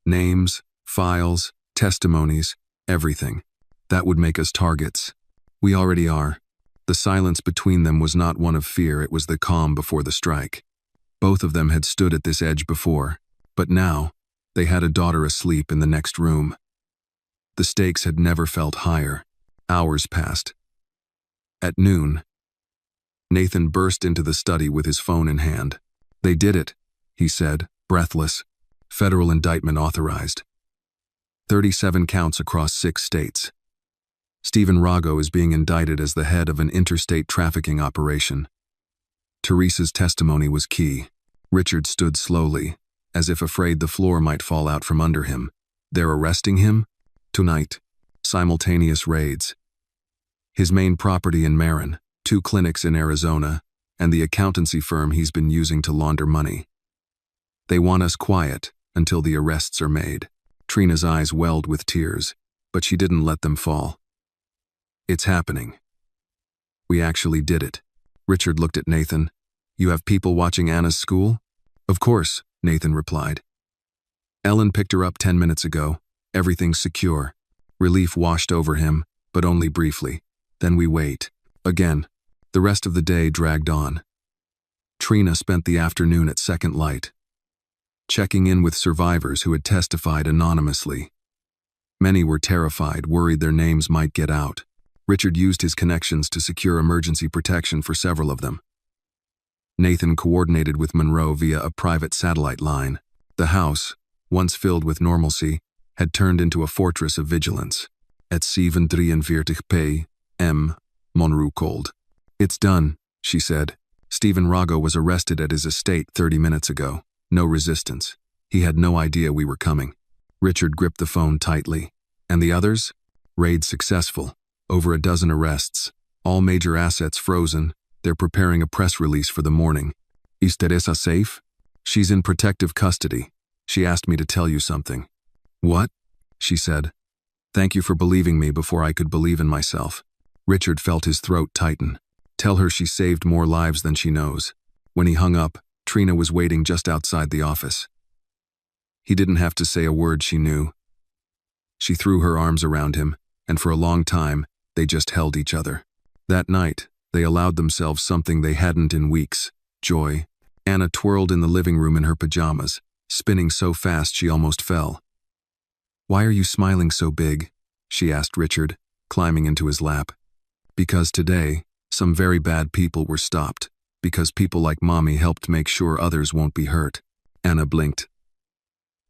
Names, files, testimonies, everything. That would make us targets. We already are. The silence between them was not one of fear, it was the calm before the strike. Both of them had stood at this edge before, but now, they had a daughter asleep in the next room. The stakes had never felt higher. Hours passed. At noon, Nathan burst into the study with his phone in hand. "They did it," he said, breathless. "Federal indictment authorized. 37 counts across 6 states. Stephen Rago is being indicted as the head of an interstate trafficking operation." Teresa's testimony was key. Richard stood slowly, as if afraid the floor might fall out from under him. "They're arresting him? Tonight. Simultaneous raids. His main property in Marin, 2 clinics in Arizona, and the accountancy firm he's been using to launder money. They want us quiet until the arrests are made." Trina's eyes welled with tears, but she didn't let them fall. "It's happening. We actually did it." Richard looked at Nathan. "You have people watching Anna's school?" "Of course," Nathan replied. "Ellen picked her up 10 minutes ago. Everything's secure." Relief washed over him, but only briefly. Then we wait. Again. The rest of the day dragged on. Trina spent the afternoon at Second Light, checking in with survivors who had testified anonymously. Many were terrified, worried their names might get out. Richard used his connections to secure emergency protection for several of them. Nathan coordinated with Monroe via a private satellite line. The house, once filled with normalcy, had turned into a fortress of vigilance. At 7:43 p.m., Monroe called. "It's done," she said. "Stephen Rago was arrested at his estate 30 minutes ago. No resistance. He had no idea we were coming." Richard gripped the phone tightly. "And the others?" "Raid successful. Over a dozen arrests. All major assets frozen. They're preparing a press release for the morning." "Is Teresa safe?" "She's in protective custody. She asked me to tell you something." "What?" she said. "Thank you for believing me before I could believe in myself." Richard felt his throat tighten. "Tell her she saved more lives than she knows." When he hung up, Trina was waiting just outside the office. He didn't have to say a word, she knew. She threw her arms around him, and for a long time, they just held each other. That night, they allowed themselves something they hadn't in weeks: joy. Anna twirled in the living room in her pajamas, spinning so fast she almost fell. "Why are you smiling so big?" she asked Richard, climbing into his lap. "Because today, some very bad people were stopped. Because people like Mommy helped make sure others won't be hurt." Anna blinked.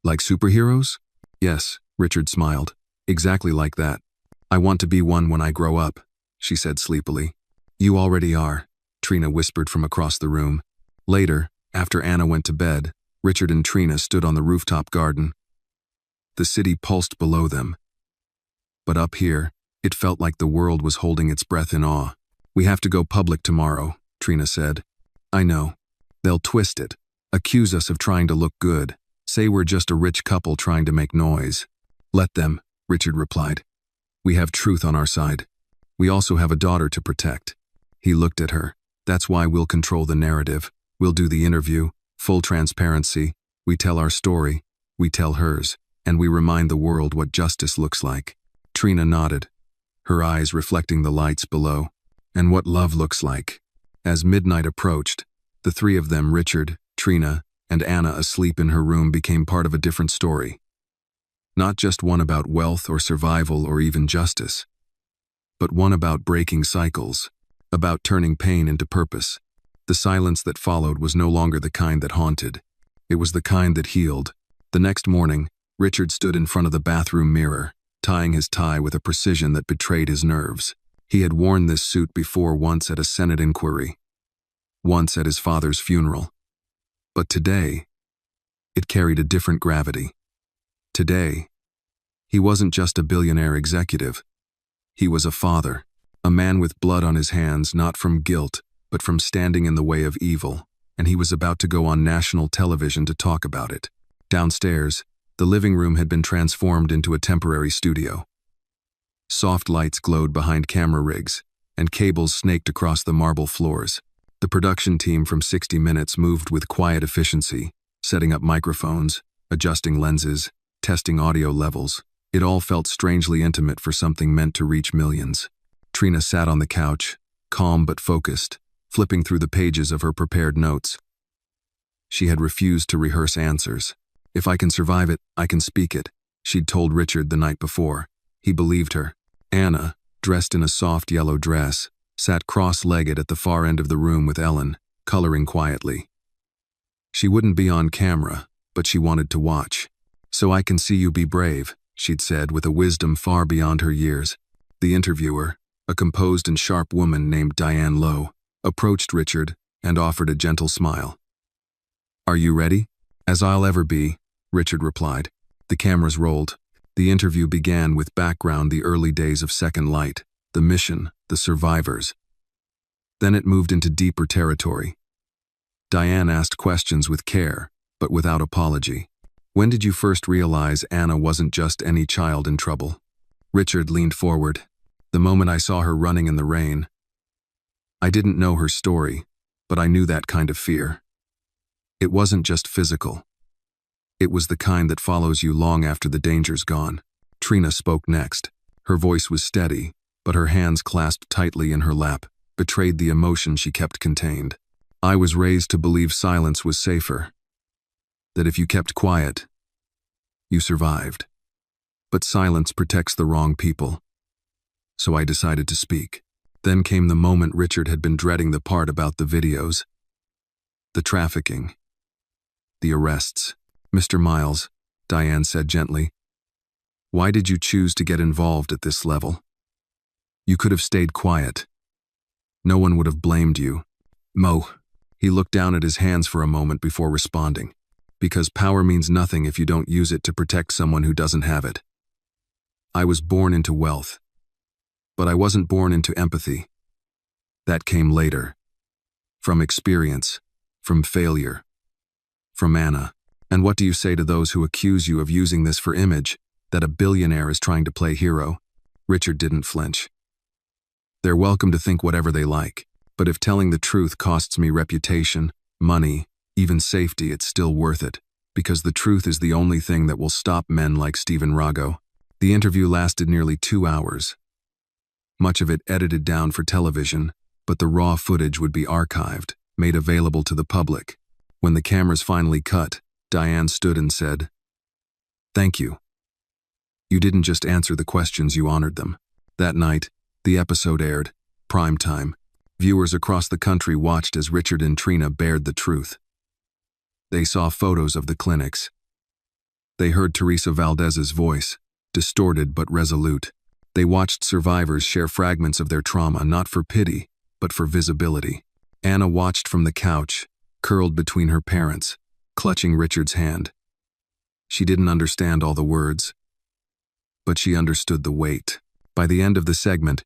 "Like superheroes?" "Yes," Richard smiled. "Exactly like that. I want to be one when I grow up," she said sleepily. "You already are," Trina whispered from across the room. Later, after Anna went to bed, Richard and Trina stood on the rooftop garden. The city pulsed below them. But up here, it felt like the world was holding its breath in awe. "We have to go public tomorrow," Trina said. "I know. They'll twist it, accuse us of trying to look good, say we're just a rich couple trying to make noise." "Let them," Richard replied. "We have truth on our side. We also have a daughter to protect." He looked at her. "That's why we'll control the narrative. We'll do the interview, full transparency. We tell our story, we tell hers, and we remind the world what justice looks like." Trina nodded, her eyes reflecting the lights below. "And what love looks like." As midnight approached, the three of them, Richard, Trina, and Anna, asleep in her room, became part of a different story. Not just one about wealth or survival or even justice, but one about breaking cycles, about turning pain into purpose. The silence that followed was no longer the kind that haunted. It was the kind that healed. The next morning, Richard stood in front of the bathroom mirror, tying his tie with a precision that betrayed his nerves. He had worn this suit before, once at a Senate inquiry, once at his father's funeral. But today, it carried a different gravity. Today, he wasn't just a billionaire executive. He was a father, a man with blood on his hands, not from guilt, but from standing in the way of evil, and he was about to go on national television to talk about it. Downstairs, the living room had been transformed into a temporary studio. Soft lights glowed behind camera rigs, and cables snaked across the marble floors. The production team from 60 Minutes moved with quiet efficiency, setting up microphones, adjusting lenses, testing audio levels. It all felt strangely intimate for something meant to reach millions. Trina sat on the couch, calm but focused, flipping through the pages of her prepared notes. She had refused to rehearse answers. "If I can survive it, I can speak it," she'd told Richard the night before. He believed her. Anna, dressed in a soft yellow dress, sat cross-legged at the far end of the room with Ellen, coloring quietly. She wouldn't be on camera, but she wanted to watch. "So I can see you be brave," she'd said with a wisdom far beyond her years. The interviewer, a composed and sharp woman named Diane Lowe, approached Richard and offered a gentle smile. "Are you ready?" "As I'll ever be," Richard replied. The cameras rolled. The interview began with background the early days of Second Light, the mission, the survivors. Then it moved into deeper territory. Diane asked questions with care, but without apology. "When did you first realize Anna wasn't just any child in trouble?" Richard leaned forward. "The moment I saw her running in the rain. I didn't know her story, but I knew that kind of fear. It wasn't just physical. It was the kind that follows you long after the danger's gone." Trina spoke next. Her voice was steady, but her hands clasped tightly in her lap betrayed the emotion she kept contained. "I was raised to believe silence was safer. That if you kept quiet, you survived. But silence protects the wrong people. So I decided to speak." Then came the moment Richard had been dreading, the part about the videos. The trafficking. The arrests. "Mr. Miles," Diane said gently, "why did you choose to get involved at this level? You could have stayed quiet. No one would have blamed you." "Mo." He looked down at his hands for a moment before responding. "Because power means nothing if you don't use it to protect someone who doesn't have it. I was born into wealth. But I wasn't born into empathy. That came later. From experience. From failure. From Anna. And what do you say to those who accuse you of using this for image, that a billionaire is trying to play hero?" Richard didn't flinch. "They're welcome to think whatever they like, but if telling the truth costs me reputation, money, even safety, it's still worth it, because the truth is the only thing that will stop men like Stephen Rago." The interview lasted nearly 2 hours. Much of it edited down for television, but the raw footage would be archived, made available to the public. When the cameras finally cut, Diane stood and said, "Thank you. You didn't just answer the questions, you honored them." That night, the episode aired, prime time. Viewers across the country watched as Richard and Trina bared the truth. They saw photos of the clinics. They heard Teresa Valdez's voice, distorted but resolute. They watched survivors share fragments of their trauma, not for pity, but for visibility. Anna watched from the couch, curled between her parents, clutching Richard's hand. She didn't understand all the words, but she understood the weight. By the end of the segment,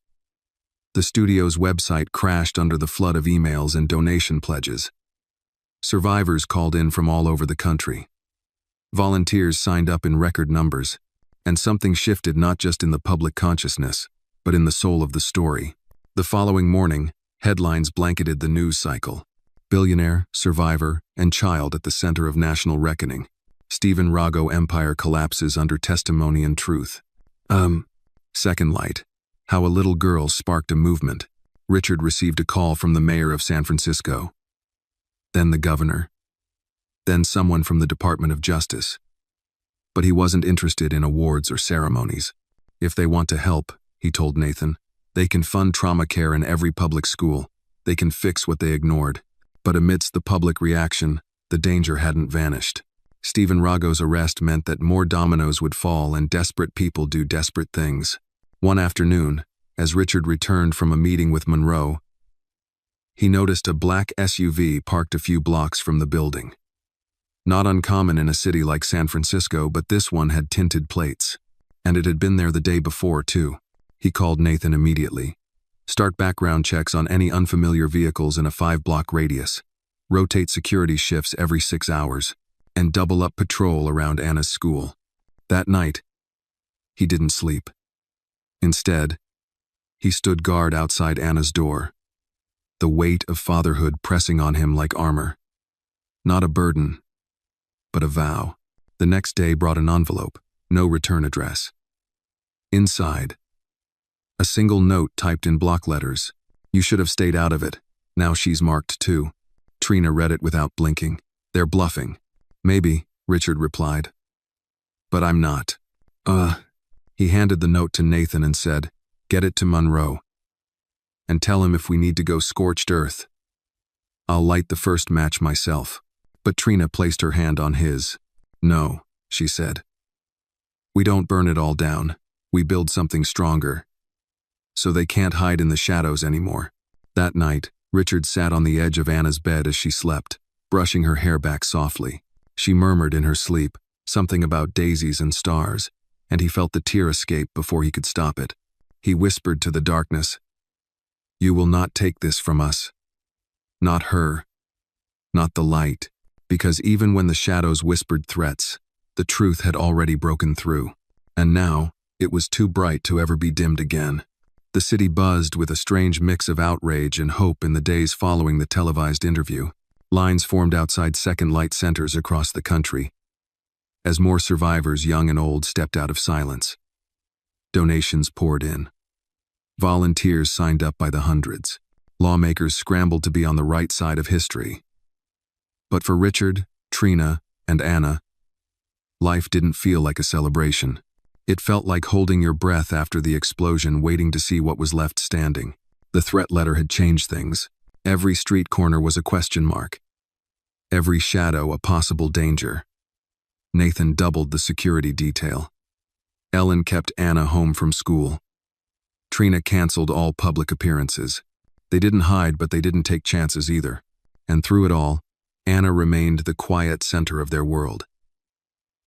the studio's website crashed under the flood of emails and donation pledges. Survivors called in from all over the country. Volunteers signed up in record numbers, and something shifted not just in the public consciousness, but in the soul of the story. The following morning, headlines blanketed the news cycle. Billionaire, survivor, and child at the center of national reckoning. Stephen Rago empire collapses under testimony and truth. Second Light. How a little girl sparked a movement. Richard received a call from the mayor of San Francisco. Then the governor. Then someone from the Department of Justice. But he wasn't interested in awards or ceremonies. "If they want to help," he told Nathan, "they can fund trauma care in every public school. They can fix what they ignored." But amidst the public reaction, the danger hadn't vanished. Stephen Rago's arrest meant that more dominoes would fall and desperate people do desperate things. One afternoon, as Richard returned from a meeting with Monroe, he noticed a black SUV parked a few blocks from the building. Not uncommon in a city like San Francisco, but this one had tinted plates. And it had been there the day before, too. He called Nathan immediately. "Start background checks on any unfamiliar vehicles in a 5-block radius. Rotate security shifts every 6 hours. And double up patrol around Anna's school." That night, he didn't sleep. Instead, He stood guard outside Anna's door, the weight of fatherhood pressing on him like armor. Not a burden, but a vow. The next day brought an envelope, no return address. Inside, a single note typed in block letters. You should have stayed out of it. Now she's marked too. Trina read it without blinking. They're bluffing. Maybe, Richard replied. But I'm not. He handed the note to Nathan and said, get it to Monroe. And tell him if we need to go scorched earth. I'll light the first match myself. But Trina placed her hand on his. No, she said. We don't burn it all down. We build something stronger. So they can't hide in the shadows anymore. That night, Richard sat on the edge of Anna's bed as she slept, brushing her hair back softly. She murmured in her sleep, something about daisies and stars, and he felt the tear escape before he could stop it. He whispered to the darkness, You will not take this from us. Not her. Not the light. Because even when the shadows whispered threats, the truth had already broken through. And now, it was too bright to ever be dimmed again. The city buzzed with a strange mix of outrage and hope in the days following the televised interview. Lines formed outside Second Light centers across the country, as more survivors, young and old, stepped out of silence. Donations poured in. Volunteers signed up by the hundreds. Lawmakers scrambled to be on the right side of history. But for Richard, Trina, and Anna, life didn't feel like a celebration. It felt like holding your breath after the explosion, waiting to see what was left standing. The threat letter had changed things. Every street corner was a question mark. Every shadow a possible danger. Nathan doubled the security detail. Ellen kept Anna home from school. Trina canceled all public appearances. They didn't hide, but they didn't take chances either. And through it all, Anna remained the quiet center of their world.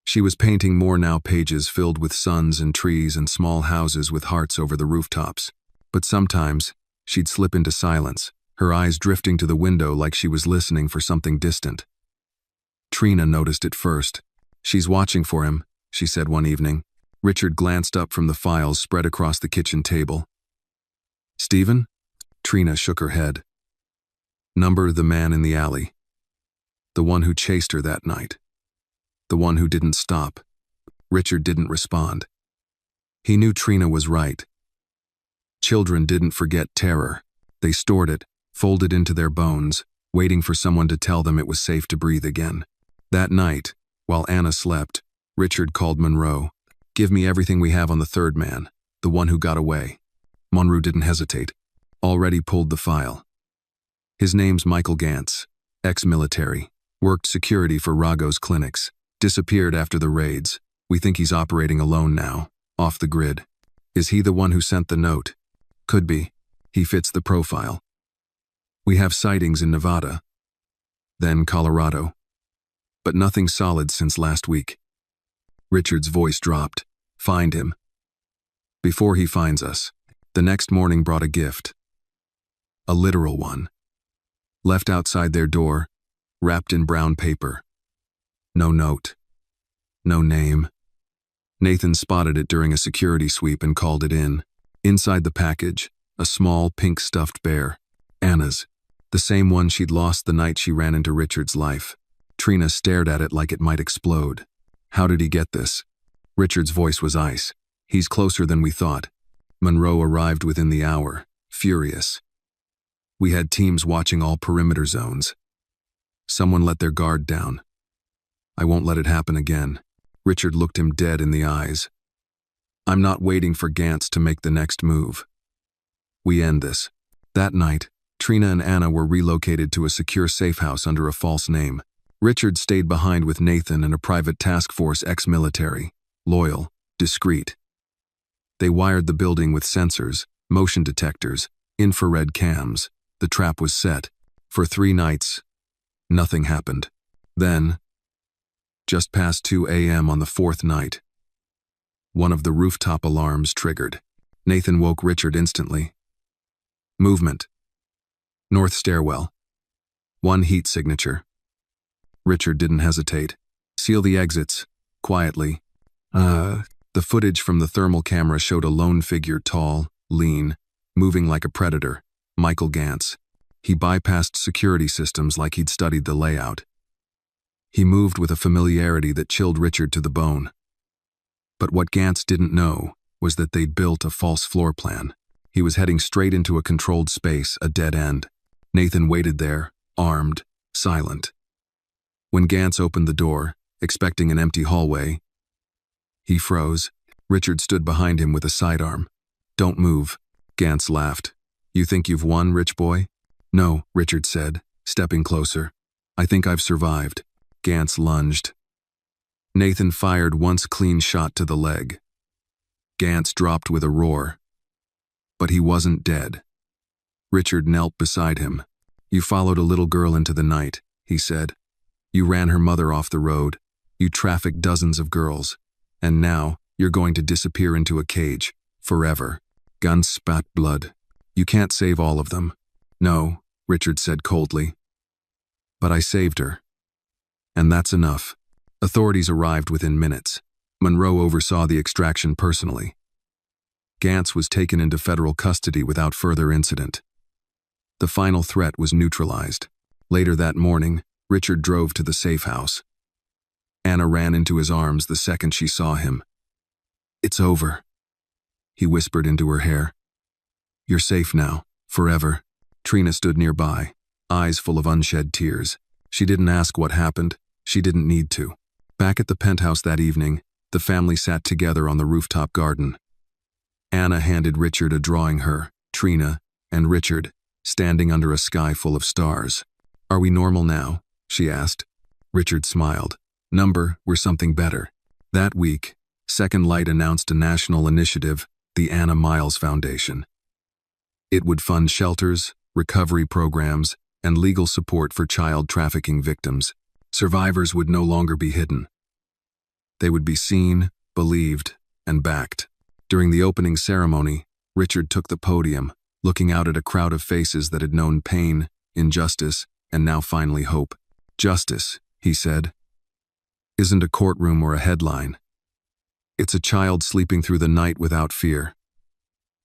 She was painting more now, pages filled with suns and trees and small houses with hearts over the rooftops. But sometimes, she'd slip into silence, her eyes drifting to the window like she was listening for something distant. Trina noticed it first. She's watching for him, she said one evening. Richard glanced up from the files spread across the kitchen table. Stephen? Trina shook her head. Number the man in the alley. The one who chased her that night. The one who didn't stop. Richard didn't respond. He knew Trina was right. Children didn't forget terror. They stored it, folded into their bones, waiting for someone to tell them it was safe to breathe again. That night, while Anna slept, Richard called Monroe. Give me everything we have on the third man, the one who got away. Monroe didn't hesitate. Already pulled the file. His name's Michael Gantz, ex-military, worked security for Rago's clinics, disappeared after the raids. We think he's operating alone now, off the grid. Is he the one who sent the note? Could be. He fits the profile. We have sightings in Nevada, then Colorado, but nothing solid since last week. Richard's voice dropped. Find him. Before he finds us. The next morning brought a gift. A literal one. Left outside their door, wrapped in brown paper. No note. No name. Nathan spotted it during a security sweep and called it in. Inside the package, a small pink stuffed bear. Anna's. The same one she'd lost the night she ran into Richard's life. Trina stared at it like it might explode. How did he get this? Richard's voice was ice. He's closer than we thought. Monroe arrived within the hour, furious. We had teams watching all perimeter zones. Someone let their guard down. I won't let it happen again. Richard looked him dead in the eyes. I'm not waiting for Gantz to make the next move. We end this. That night, Trina and Anna were relocated to a secure safe house under a false name. Richard stayed behind with Nathan and a private task force ex-military, loyal, discreet. They wired the building with sensors, motion detectors, infrared cams. The trap was set. For 3 nights, nothing happened. Then, just past 2 a.m. on the 4th night, one of the rooftop alarms triggered. Nathan woke Richard instantly. Movement. North stairwell. 1 heat signature. Richard didn't hesitate. Seal the exits, quietly. The footage from the thermal camera showed a lone figure, tall, lean, moving like a predator, Michael Gantz. He bypassed security systems like he'd studied the layout. He moved with a familiarity that chilled Richard to the bone. But what Gantz didn't know was that they'd built a false floor plan. He was heading straight into a controlled space, a dead end. Nathan waited there, armed, silent. When Gantz opened the door, expecting an empty hallway, he froze. Richard stood behind him with a sidearm. "Don't move," Gantz laughed. "You think you've won, rich boy?" "No," Richard said, stepping closer. "I think I've survived." Gantz lunged. Nathan fired once clean shot to the leg. Gantz dropped with a roar. But he wasn't dead. Richard knelt beside him. "You followed a little girl into the night," he said. "You ran her mother off the road. You trafficked dozens of girls. And now, you're going to disappear into a cage. Forever." Gantz spat blood. "You can't save all of them." "No," Richard said coldly. "But I saved her. And that's enough." Authorities arrived within minutes. Monroe oversaw the extraction personally. Gantz was taken into federal custody without further incident. The final threat was neutralized. Later that morning, Richard drove to the safe house. Anna ran into his arms the second she saw him. "It's over," he whispered into her hair. "You're safe now, forever." Trina stood nearby, eyes full of unshed tears. She didn't ask what happened. She didn't need to. Back at the penthouse that evening, the family sat together on the rooftop garden. Anna handed Richard a drawing her, Trina, and Richard, standing under a sky full of stars. "Are we normal now?" she asked. Richard smiled. We're something better." That week, Second Light announced a national initiative, the Anna Miles Foundation. It would fund shelters, recovery programs, and legal support for child trafficking victims. Survivors would no longer be hidden. They would be seen, believed, and backed. During the opening ceremony, Richard took the podium, looking out at a crowd of faces that had known pain, injustice, and now finally hope. "Justice," he said, "isn't a courtroom or a headline. It's a child sleeping through the night without fear.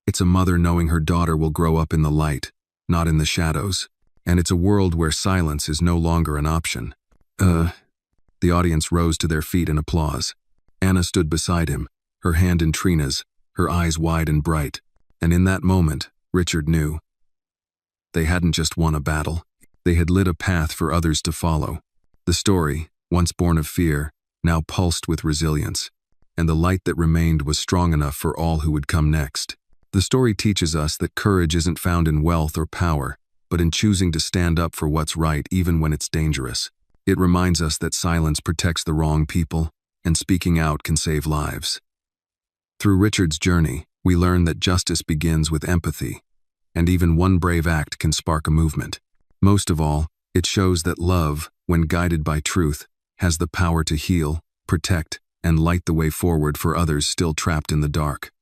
It's a mother knowing her daughter will grow up in the light, not in the shadows. And it's a world where silence is no longer an option." The audience rose to their feet in applause. Anna stood beside him, her hand in Trina's, her eyes wide and bright. And in that moment, Richard knew. They hadn't just won a battle. They had lit a path for others to follow. The story, once born of fear, now pulsed with resilience. And the light that remained was strong enough for all who would come next. The story teaches us that courage isn't found in wealth or power, but in choosing to stand up for what's right even when it's dangerous. It reminds us that silence protects the wrong people, and speaking out can save lives. Through Richard's journey, we learn that justice begins with empathy, and even one brave act can spark a movement. Most of all, it shows that love, when guided by truth, has the power to heal, protect, and light the way forward for others still trapped in the dark.